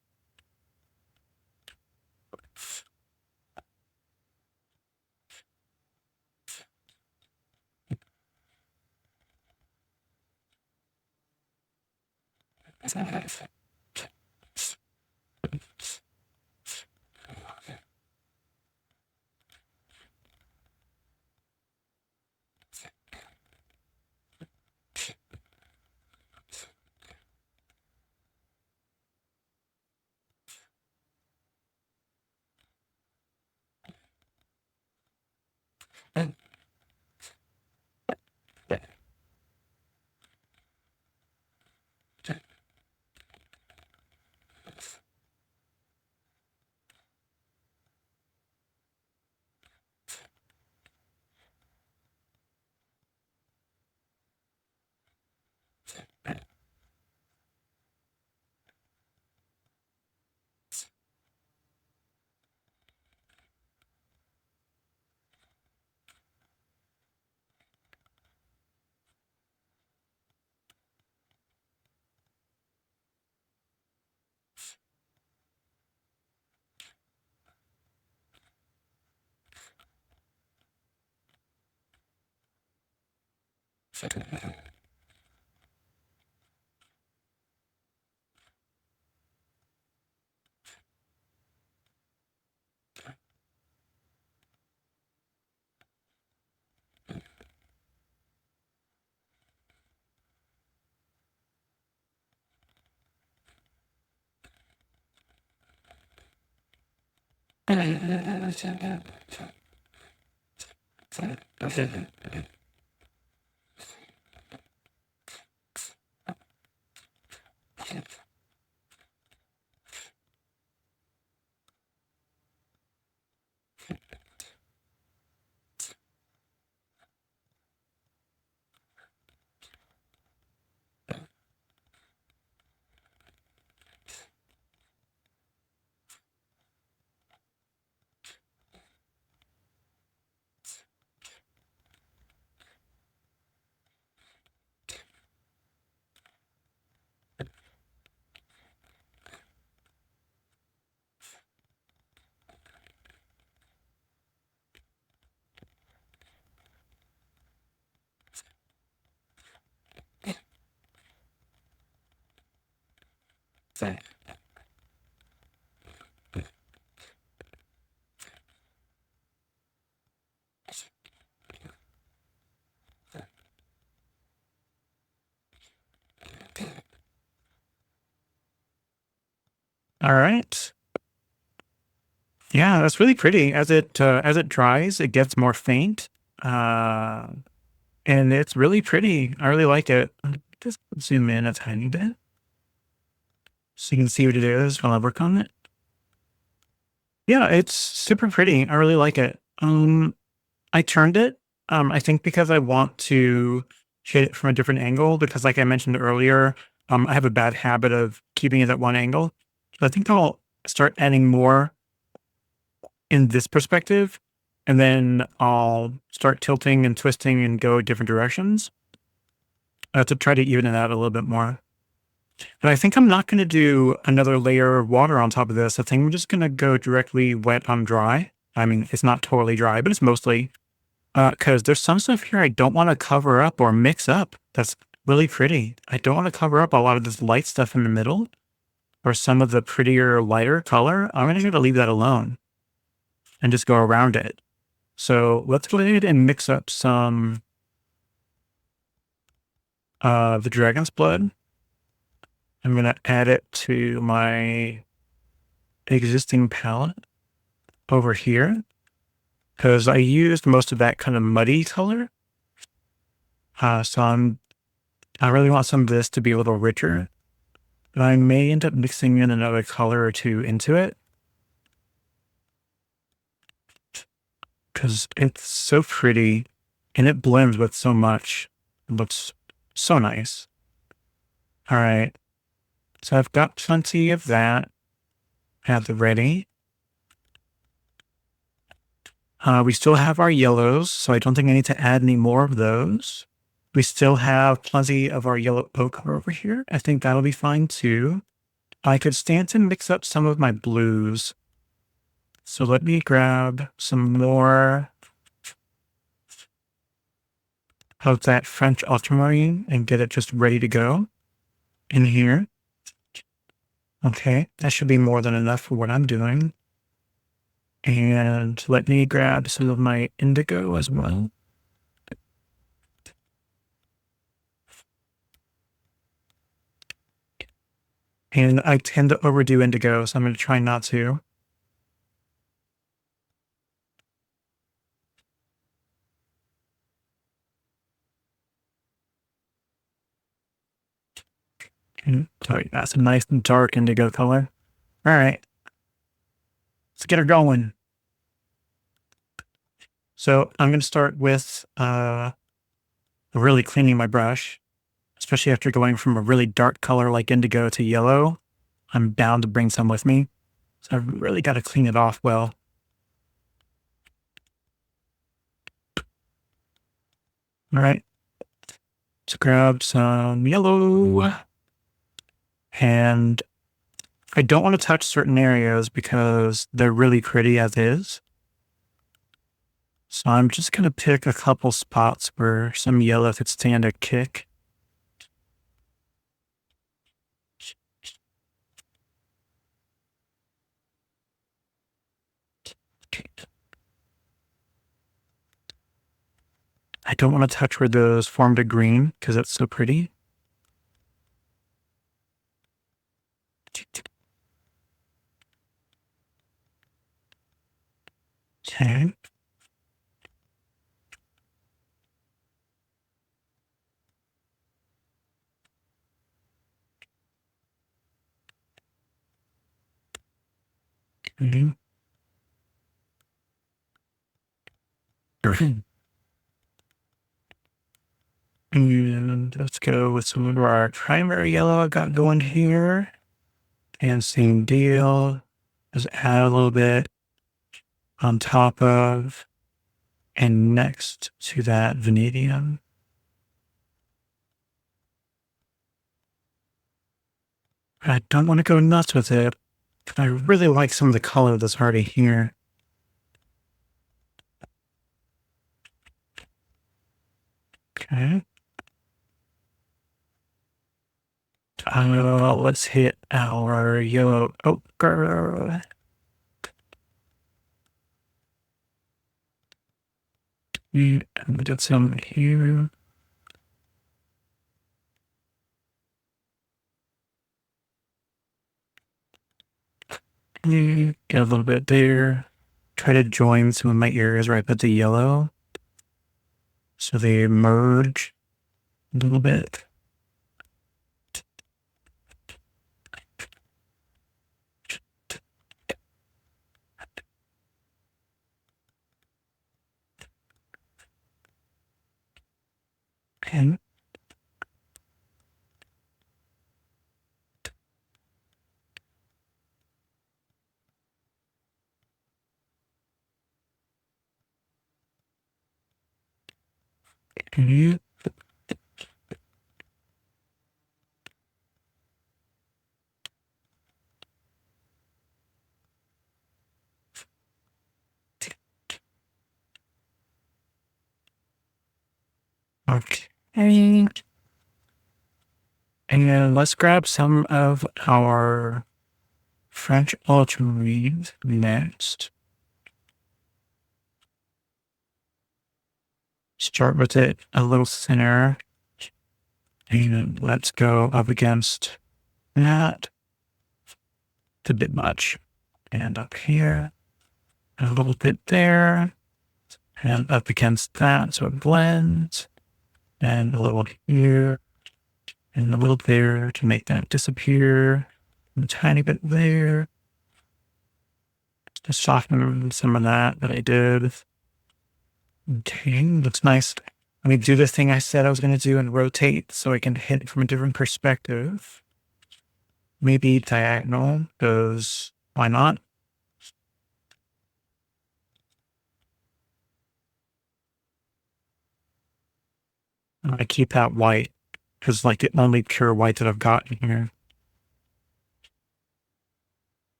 All right. Yeah, that's really pretty. As it dries, it gets more faint. Uh, and it's really pretty. I really like it. Just zoom in a tiny bit so you can see what it is while I work on it. Yeah, it's super pretty. I really like it. I turned it. I think because I want to hit it from a different angle because like I mentioned earlier, I have a bad habit of keeping it at one angle. So I think I'll start adding more in this perspective, and then I'll start tilting and twisting and go different directions to try to even it out a little bit more. But I think I'm not going to do another layer of water on top of this. I think I'm just going to go directly wet on dry. I mean, it's not totally dry, but it's mostly because there's some stuff here I don't want to cover up or mix up. That's really pretty. I don't want to cover up a lot of this light stuff in the middle or some of the prettier, lighter color. I'm going to leave that alone and just go around it. So let's go ahead and mix up some the dragon's blood. I'm going to add it to my existing palette over here because I used most of that kind of muddy color. So I really want some of this to be a little richer. But I may end up mixing in another color or two into it because it's so pretty and it blends with so much. It looks so nice. All right. So I've got plenty of that at the ready. We still have our yellows, so I don't think I need to add any more of those. We still have plenty of our yellow ochre over here. I think that'll be fine too. I could stand to mix up some of my blues. So let me grab some more of that French ultramarine and get it just ready to go in here. Okay, that should be more than enough for what I'm doing. And let me grab some of my indigo as well. And I tend to overdo indigo, so I'm going to try not to. So that's a nice dark indigo color. All right, let's get her going. So I'm going to start with really cleaning my brush, especially after going from a really dark color like indigo to yellow. I'm bound to bring some with me. So I've really got to clean it off well. All right. Let's grab some yellow. And I don't want to touch certain areas because they're really pretty as is. So I'm just going to pick a couple spots where some yellow could stand a kick. I don't want to touch where those formed a green because it's so pretty. Okay. Okay. And let's go with some of our primary yellow I got going here. And same deal. Just add a little bit on top of and next to that vanadium. I don't want to go nuts with it. I really like some of the color that's already here. Okay. Let's hit our yellow ochre. And we did some here. Get a little bit there. Try to join some of my areas where I put the yellow so they merge a little bit. And okay. And let's grab some of our French ultramarines next. Start with it a little thinner. And let's go up against that. It's a bit much. And up here, a little bit there. And up against that, so it blends. And a little here. And a little there to make that disappear. And a tiny bit there. To soften some of that I did. Okay, looks nice. Let me do the thing I said I was going to do and rotate so I can hit it from a different perspective. Maybe diagonal, because why not? I keep that white, because like the only pure white that I've got in here.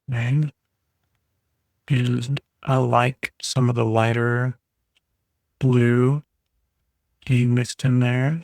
And I like some of the lighter blue being mixed in there.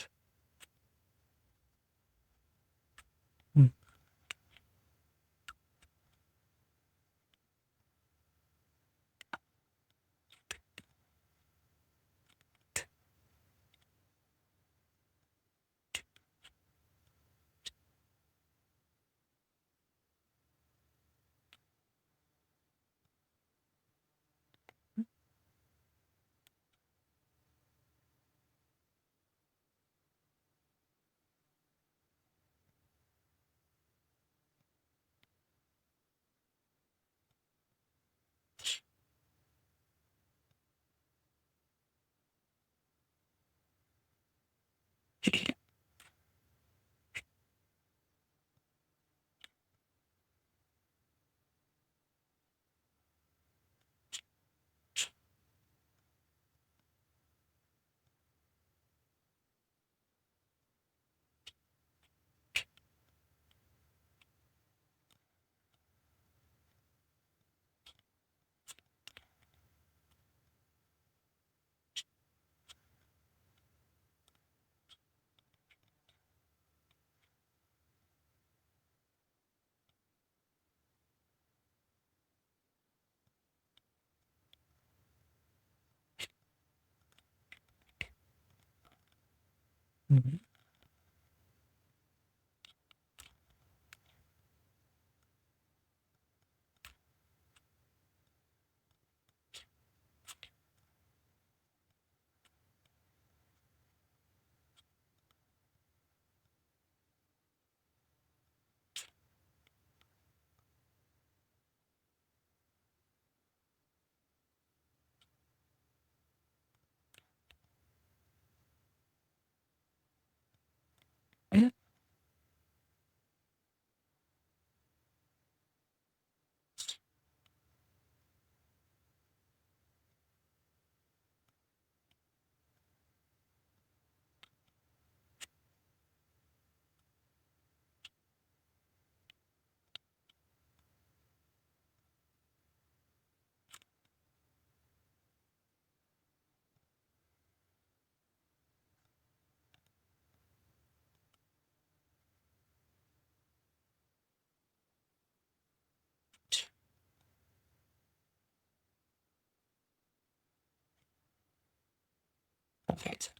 Perfect.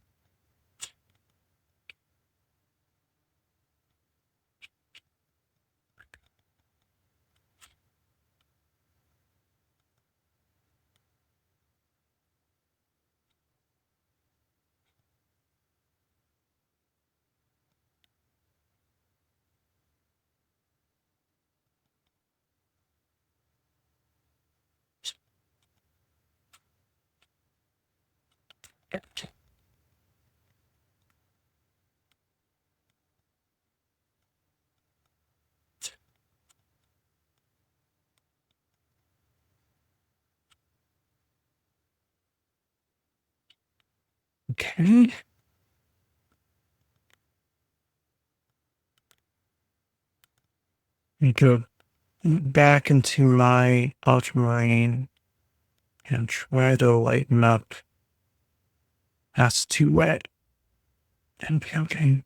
Okay. Let me go back into my ultramarine and try to lighten up. That's too wet. And okay.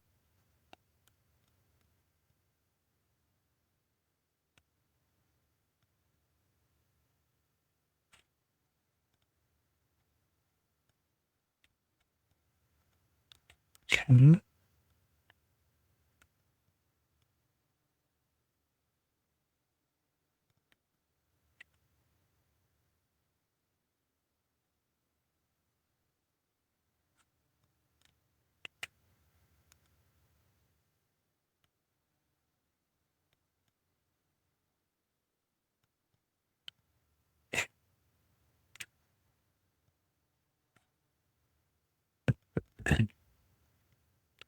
Okay.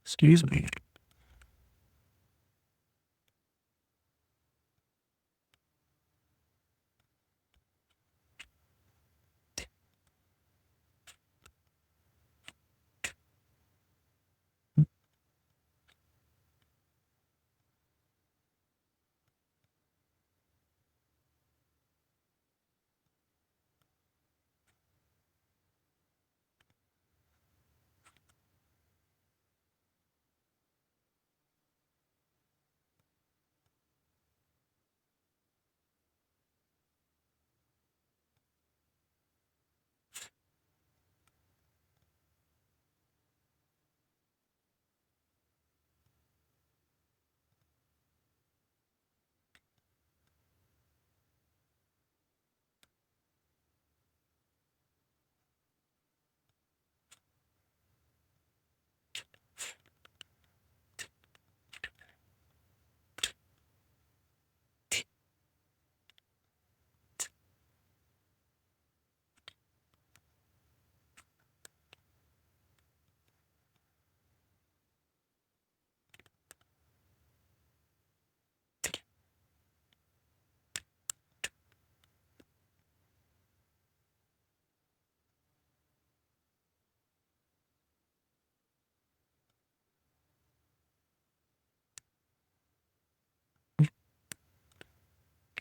Excuse me.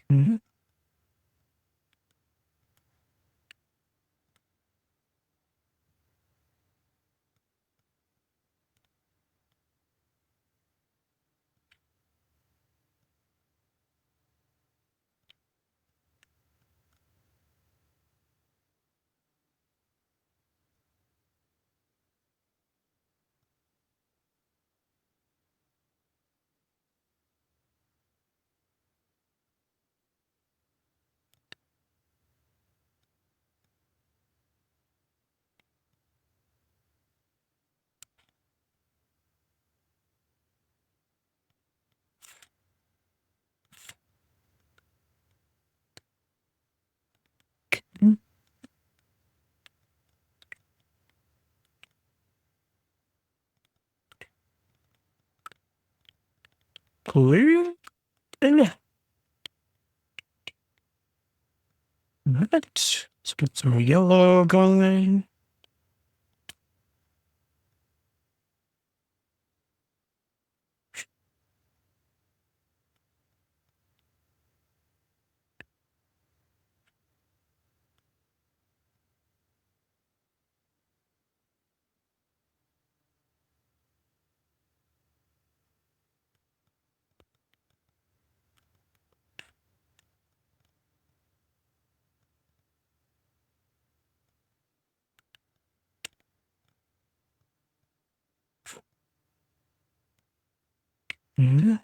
Mhm. Clear? And let's put some yellow going. Mhm.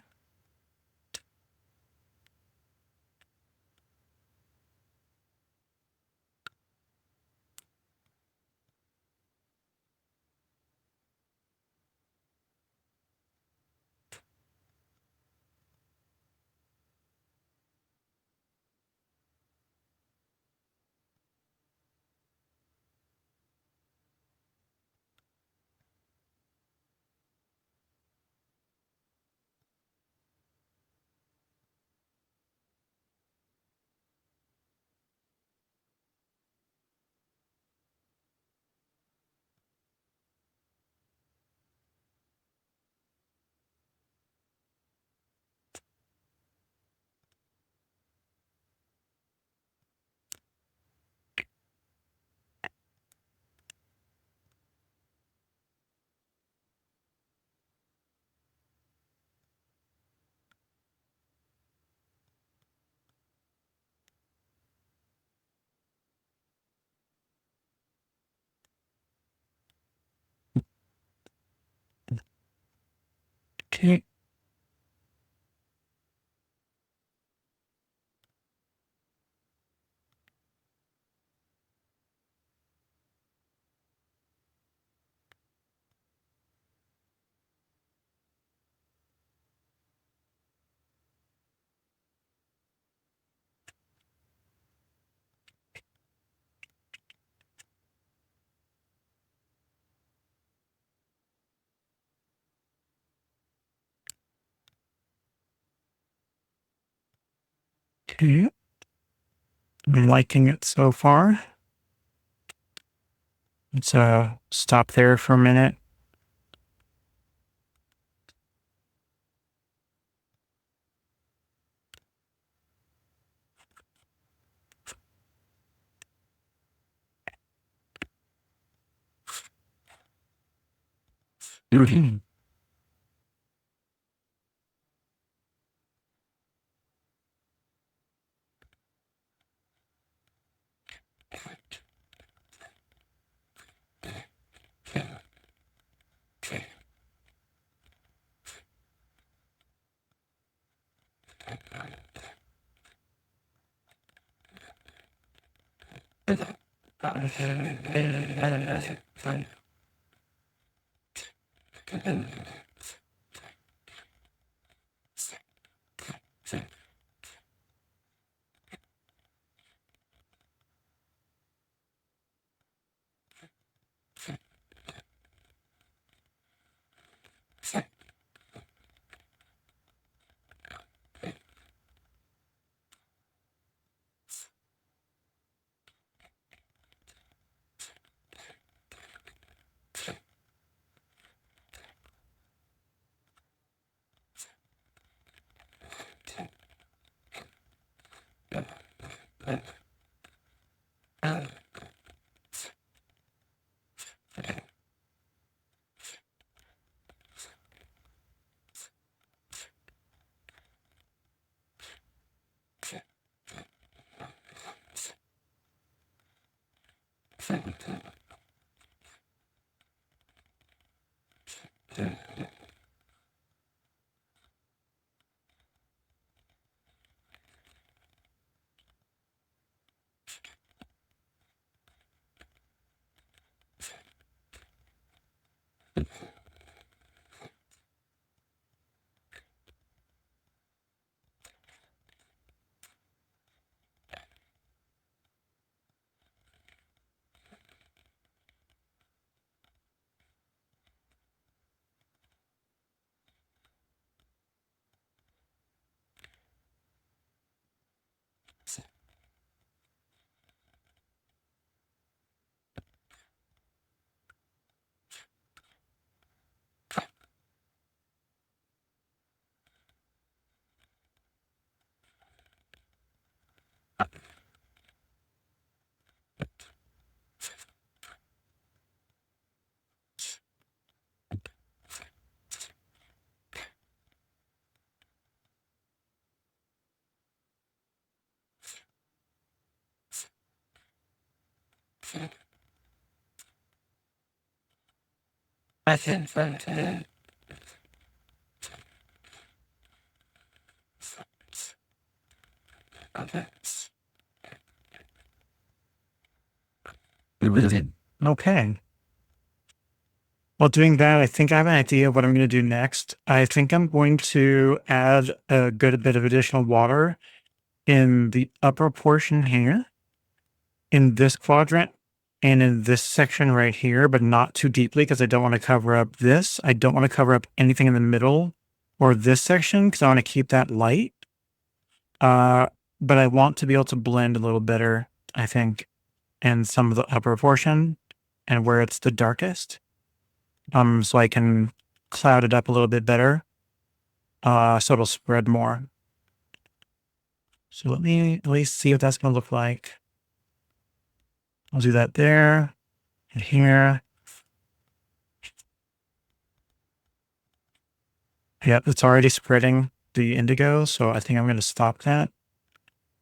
Okay. Okay. I'm liking it so far. Let's stop there for a minute. Okay. While doing that, I think I have an idea of what I'm going to do next. I think I'm going to add a good bit of additional water in the upper portion here, in this quadrant, and in this section right here, but not too deeply because I don't want to cover up this. I don't want to cover up anything in the middle or this section because I want to keep that light. But I want to be able to blend a little better, I think, in some of the upper portion and where it's the darkest. So I can cloud it up a little bit better. So it'll spread more. So let me at least see what that's going to look like. I'll do that there and here. Yep, it's already spreading the indigo, so I think I'm going to stop that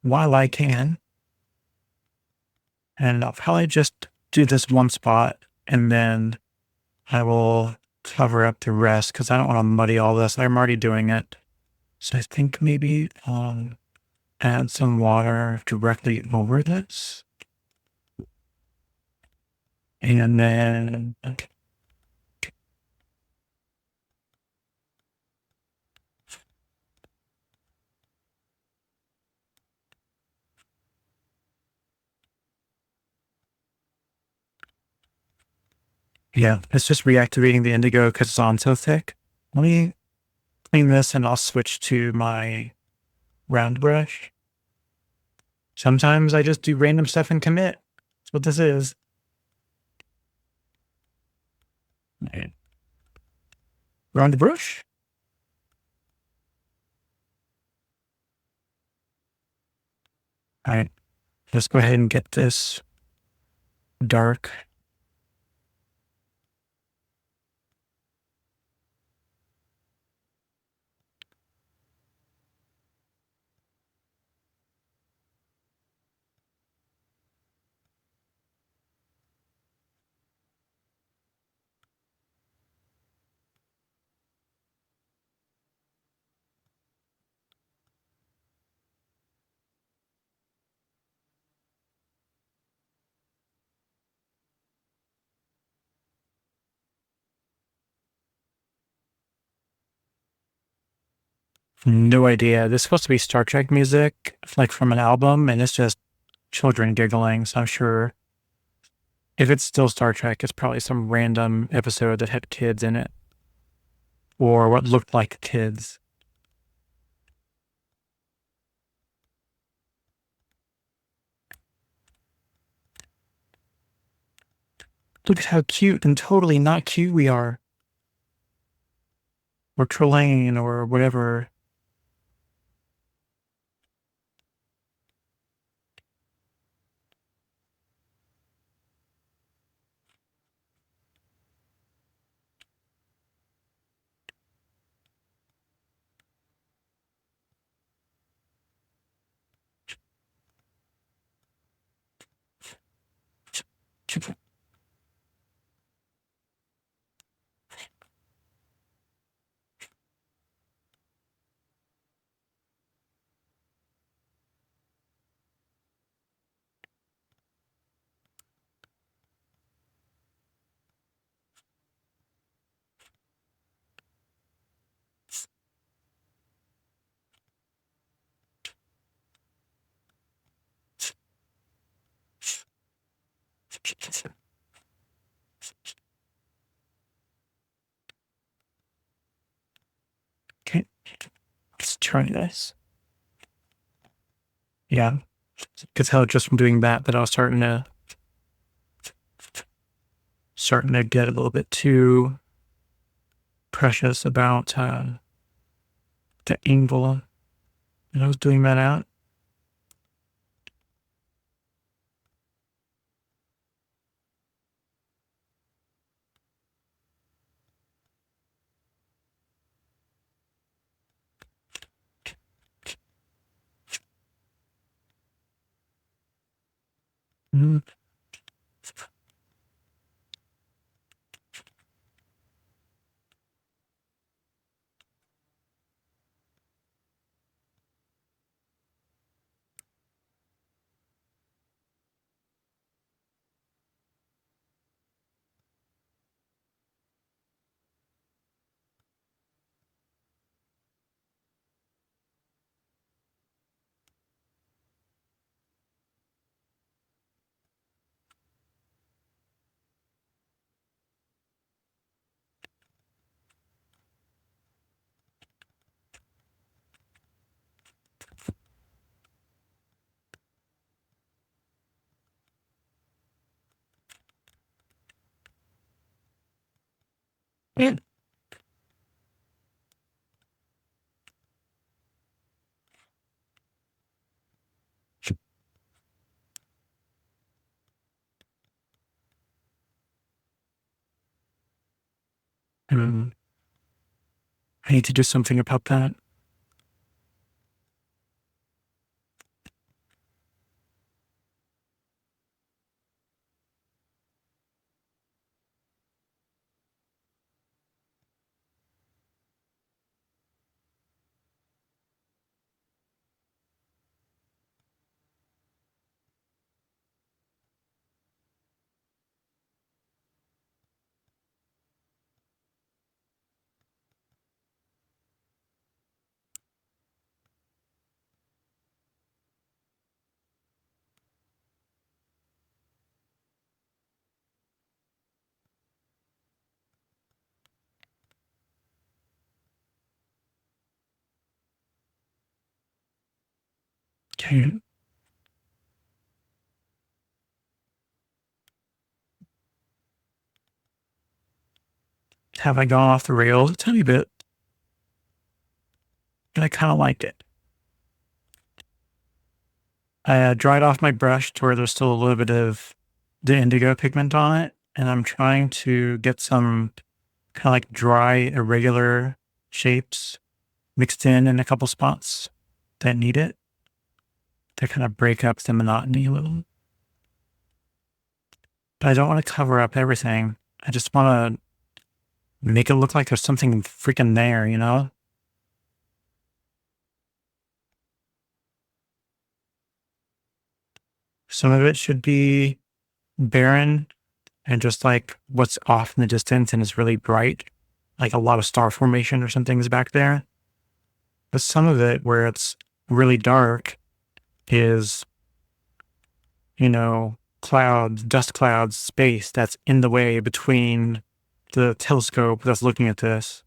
while I can. And I'll probably just do this one spot, and then I will cover up the rest because I don't want to muddy all this. I'm already doing it. So I think maybe add some water directly over this. And then yeah, it's just reactivating the indigo because it's on so thick. Let me clean this and I'll switch to my round brush. Sometimes I just do random stuff and commit. That's what this is. Right. Round the brush. All right. Let's go ahead and get this dark. No idea. This is supposed to be Star Trek music, like from an album, and it's just children giggling. So I'm sure if it's still Star Trek, it's probably some random episode that had kids in it or what looked like kids. Look at how cute and totally not cute we are. Or Trelane or whatever. Okay, let's try this. Yeah, you could tell just from doing that I was starting to get a little bit too precious about the angle. And I was doing that out. Mm. Yeah. Mm. I need to do something about that. Okay. Have I gone off the rails a tiny bit? And I kind of liked it. I dried off my brush to where there's still a little bit of the indigo pigment on it. And I'm trying to get some kind of like dry, irregular shapes mixed in a couple spots that need it to kind of break up the monotony a little. But I don't want to cover up everything. I just want to make it look like there's something freaking there, you know? Some of it should be barren and just like what's off in the distance and is really bright, like a lot of star formation or something is back there. But some of it where it's really dark is, you know, clouds, dust clouds, space that's in the way between the telescope that's looking at this.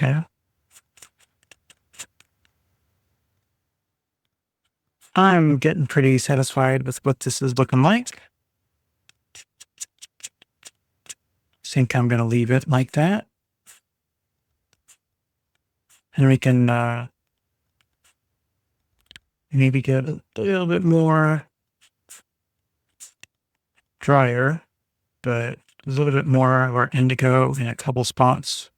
Okay. I'm getting pretty satisfied with what this is looking like. Think I'm going to leave it like that. And we can maybe get a little bit more drier, but a little bit more of our indigo in a couple spots.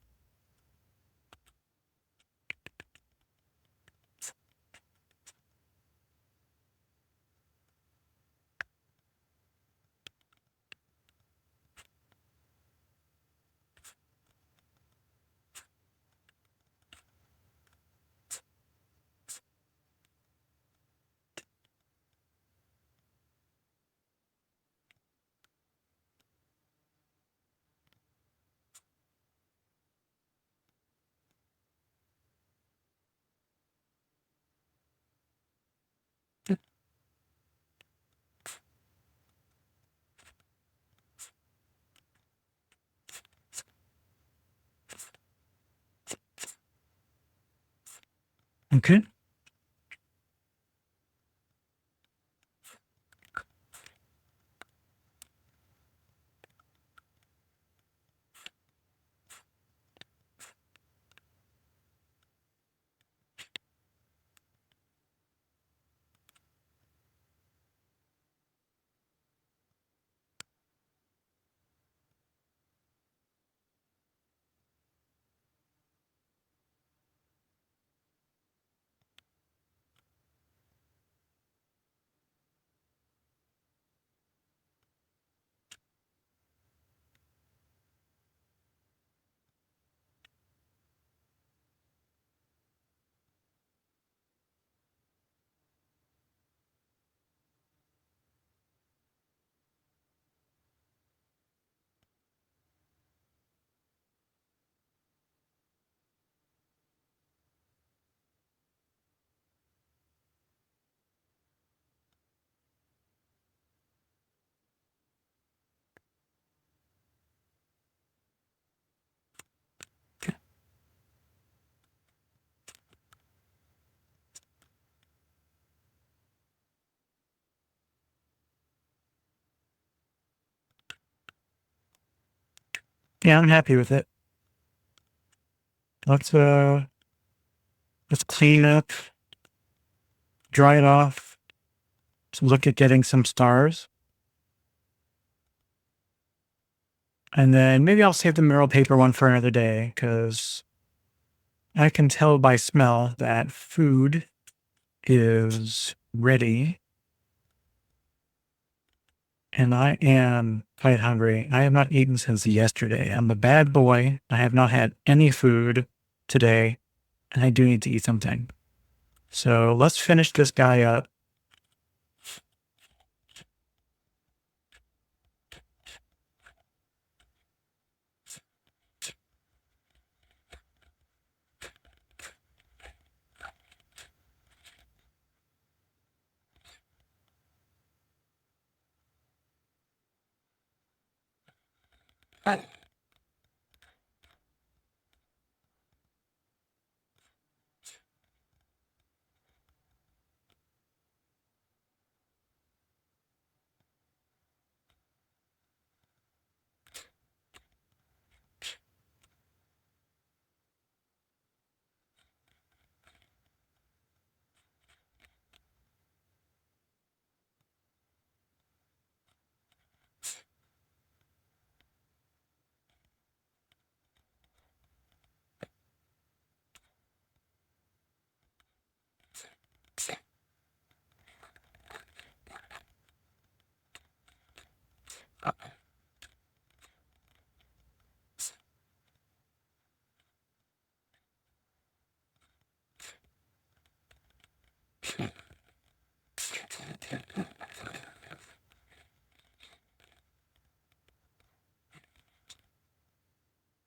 Okay. Yeah, I'm happy with it. Let's clean up, dry it off. So look at getting some stars. And then maybe I'll save the mural paper one for another day because I can tell by smell that food is ready. And I am quite hungry. I have not eaten since yesterday. I'm a bad boy. I have not had any food today, and I do need to eat something. So let's finish this guy up.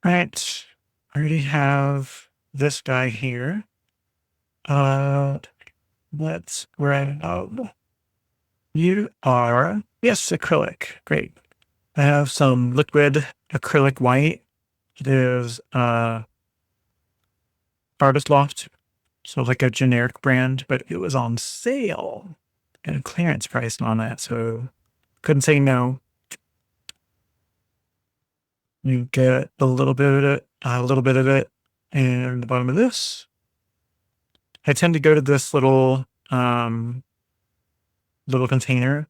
Right. I already have this guy here. Let's grab. You are, yes, acrylic. Great. I have some liquid acrylic white. There's Artist Loft, so like a generic brand, but it was on sale and a clearance price on that, so couldn't say no. You get a little bit of it, and the bottom of this. I tend to go to this little container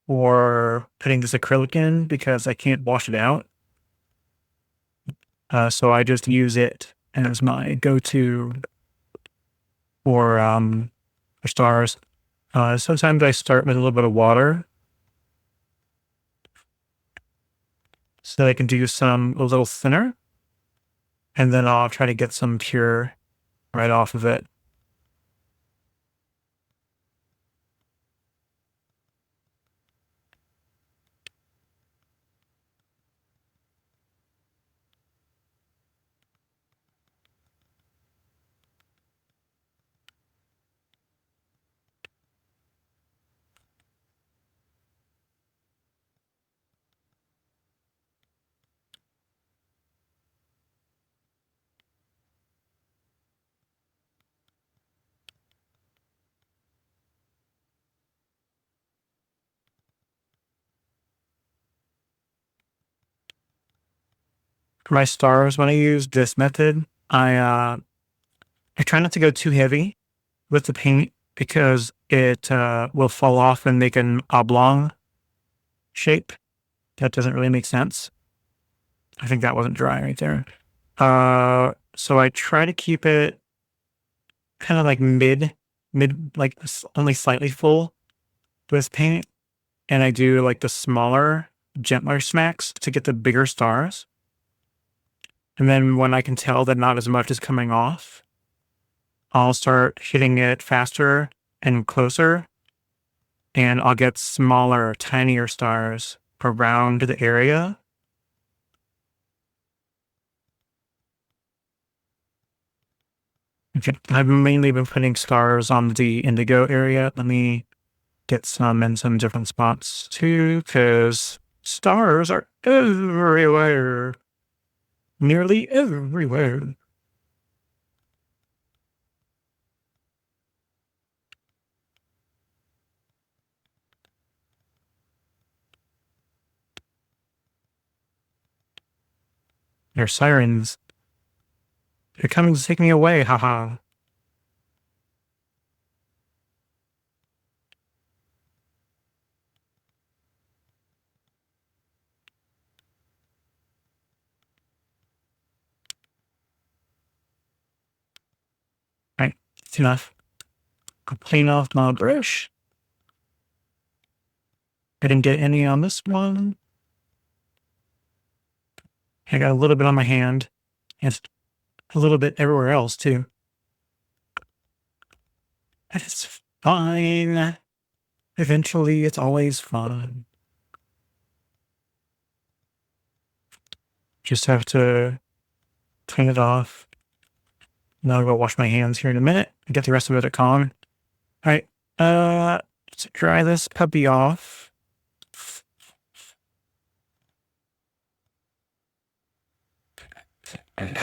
or putting this acrylic in because I can't wash it out. So I just use it as my go-to for stars. Sometimes I start with a little bit of water so I can do some a little thinner, and then I'll try to get some pure right off of it. For my stars, when I use this method, I try not to go too heavy with the paint because it will fall off and make an oblong shape. That doesn't really make sense. I think that wasn't dry right there. So I try to keep it kind of like like only slightly full with paint. And I do like the smaller, gentler smacks to get the bigger stars. And then when I can tell that not as much is coming off, I'll start hitting it faster and closer, and I'll get smaller, tinier stars around the area. Okay. I've mainly been putting stars on the indigo area. Let me get some in some different spots too, because stars are everywhere. Nearly everywhere. They're sirens. They're coming to take me away, haha. Right, it's enough. I'll clean off my brush. I didn't get any on this one. I got a little bit on my hand, and a little bit everywhere else too. It's fine. Eventually, it's always fun. Just have to clean it off. Now I'll go wash my hands here in a minute and get the rest of it at calm. All right. Let's dry this puppy off. And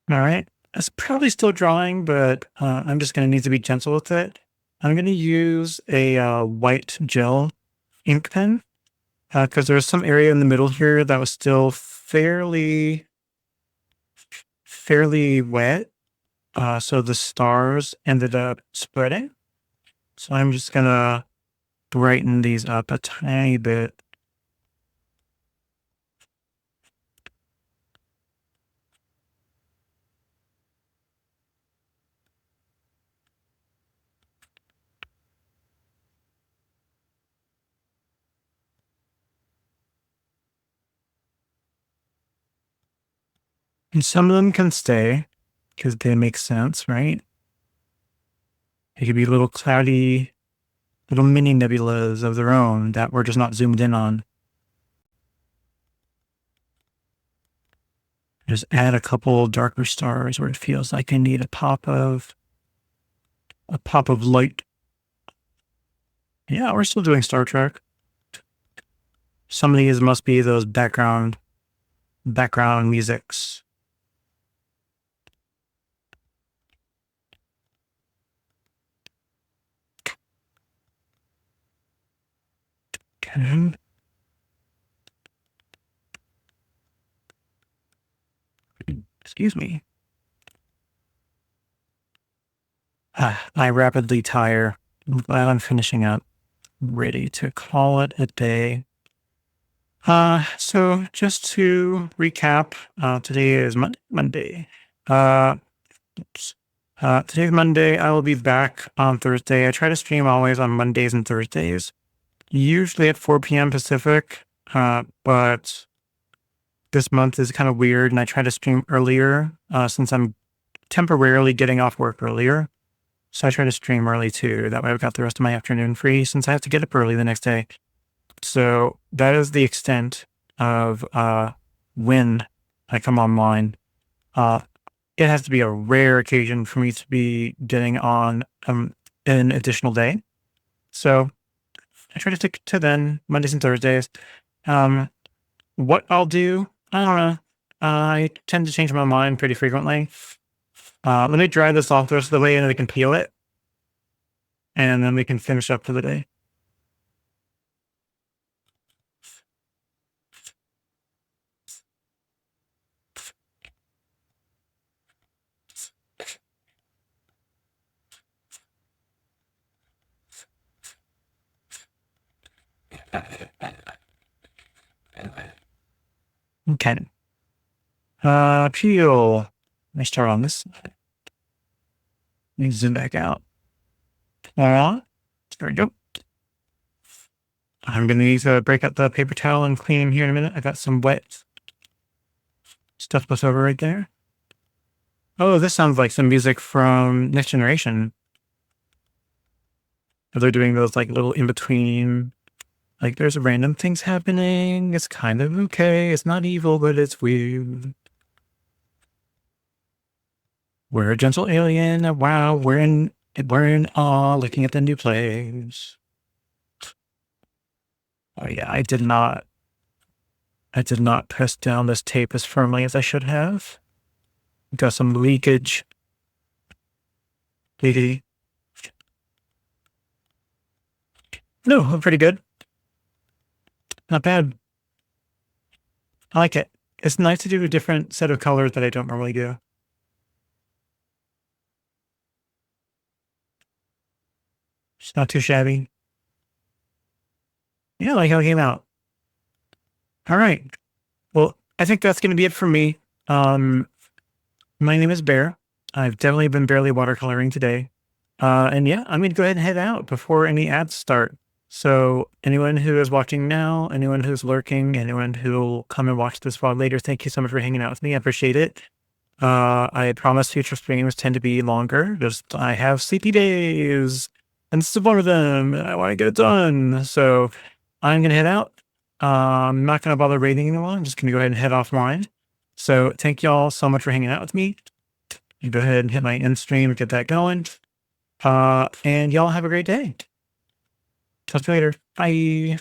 All right. It's probably still drawing, but I'm just going to need to be gentle with it. I'm going to use a white gel ink pen because there's some area in the middle here that was still fairly wet. So the stars ended up spreading. So I'm just going to brighten these up a tiny bit. And some of them can stay because they make sense, right? It could be little cloudy, little mini nebulas of their own that we're just not zoomed in on. Just add a couple darker stars where it feels like I need a pop of light. Yeah, we're still doing Star Trek. Some of these must be those background musics. Okay. Excuse me. I rapidly tire. I'm glad I'm finishing up. Ready to call it a day. So just to recap, today is Monday. Today's Monday. I will be back on Thursday. I try to stream always on Mondays and Thursdays, usually at 4 p.m. Pacific. But this month is kind of weird, and I try to stream earlier since I'm temporarily getting off work earlier. So I try to stream early too. That way I've got the rest of my afternoon free since I have to get up early the next day. So that is the extent of when I come online. It has to be a rare occasion for me to be getting on an additional day. So I try to stick to then, Mondays and Thursdays. What I'll do, I don't know. I tend to change my mind pretty frequently. Let me dry this off the rest of the way and we can peel it. And then we can finish up for the day. Okay. Peel. Let me start on this side. Let me zoom back out. There we go. I'm going to need to break out the paper towel and clean them here in a minute. I got some wet stuff left over right there. Oh, this sounds like some music from Next Generation. They're doing those like little in between, like there's random things happening. It's kind of okay. It's not evil, but it's weird. We're a gentle alien. Wow, we're in awe looking at the new place. Oh yeah, I did not press down this tape as firmly as I should have. Got some leakage. Leaky. No, I'm pretty good. Not bad. I like it. It's nice to do a different set of colors that I don't normally do. It's not too shabby. Yeah, I like how it came out. All right. Well, I think that's going to be it for me. My name is Bear. I've definitely been barely watercoloring today. And yeah, I'm going to go ahead and head out before any ads start. So anyone who is watching now, anyone who's lurking, anyone who will come and watch this vlog later, thank you so much for hanging out with me. I appreciate it. I promise future streams tend to be longer. Just I have sleepy days, and this is one of them. I want to get it done. So I'm going to head out. I'm not going to bother rating anyone. I'm just going to go ahead and head offline. So thank y'all so much for hanging out with me. You go ahead and hit my end stream and get that going. And y'all have a great day. Talk to you later. Bye.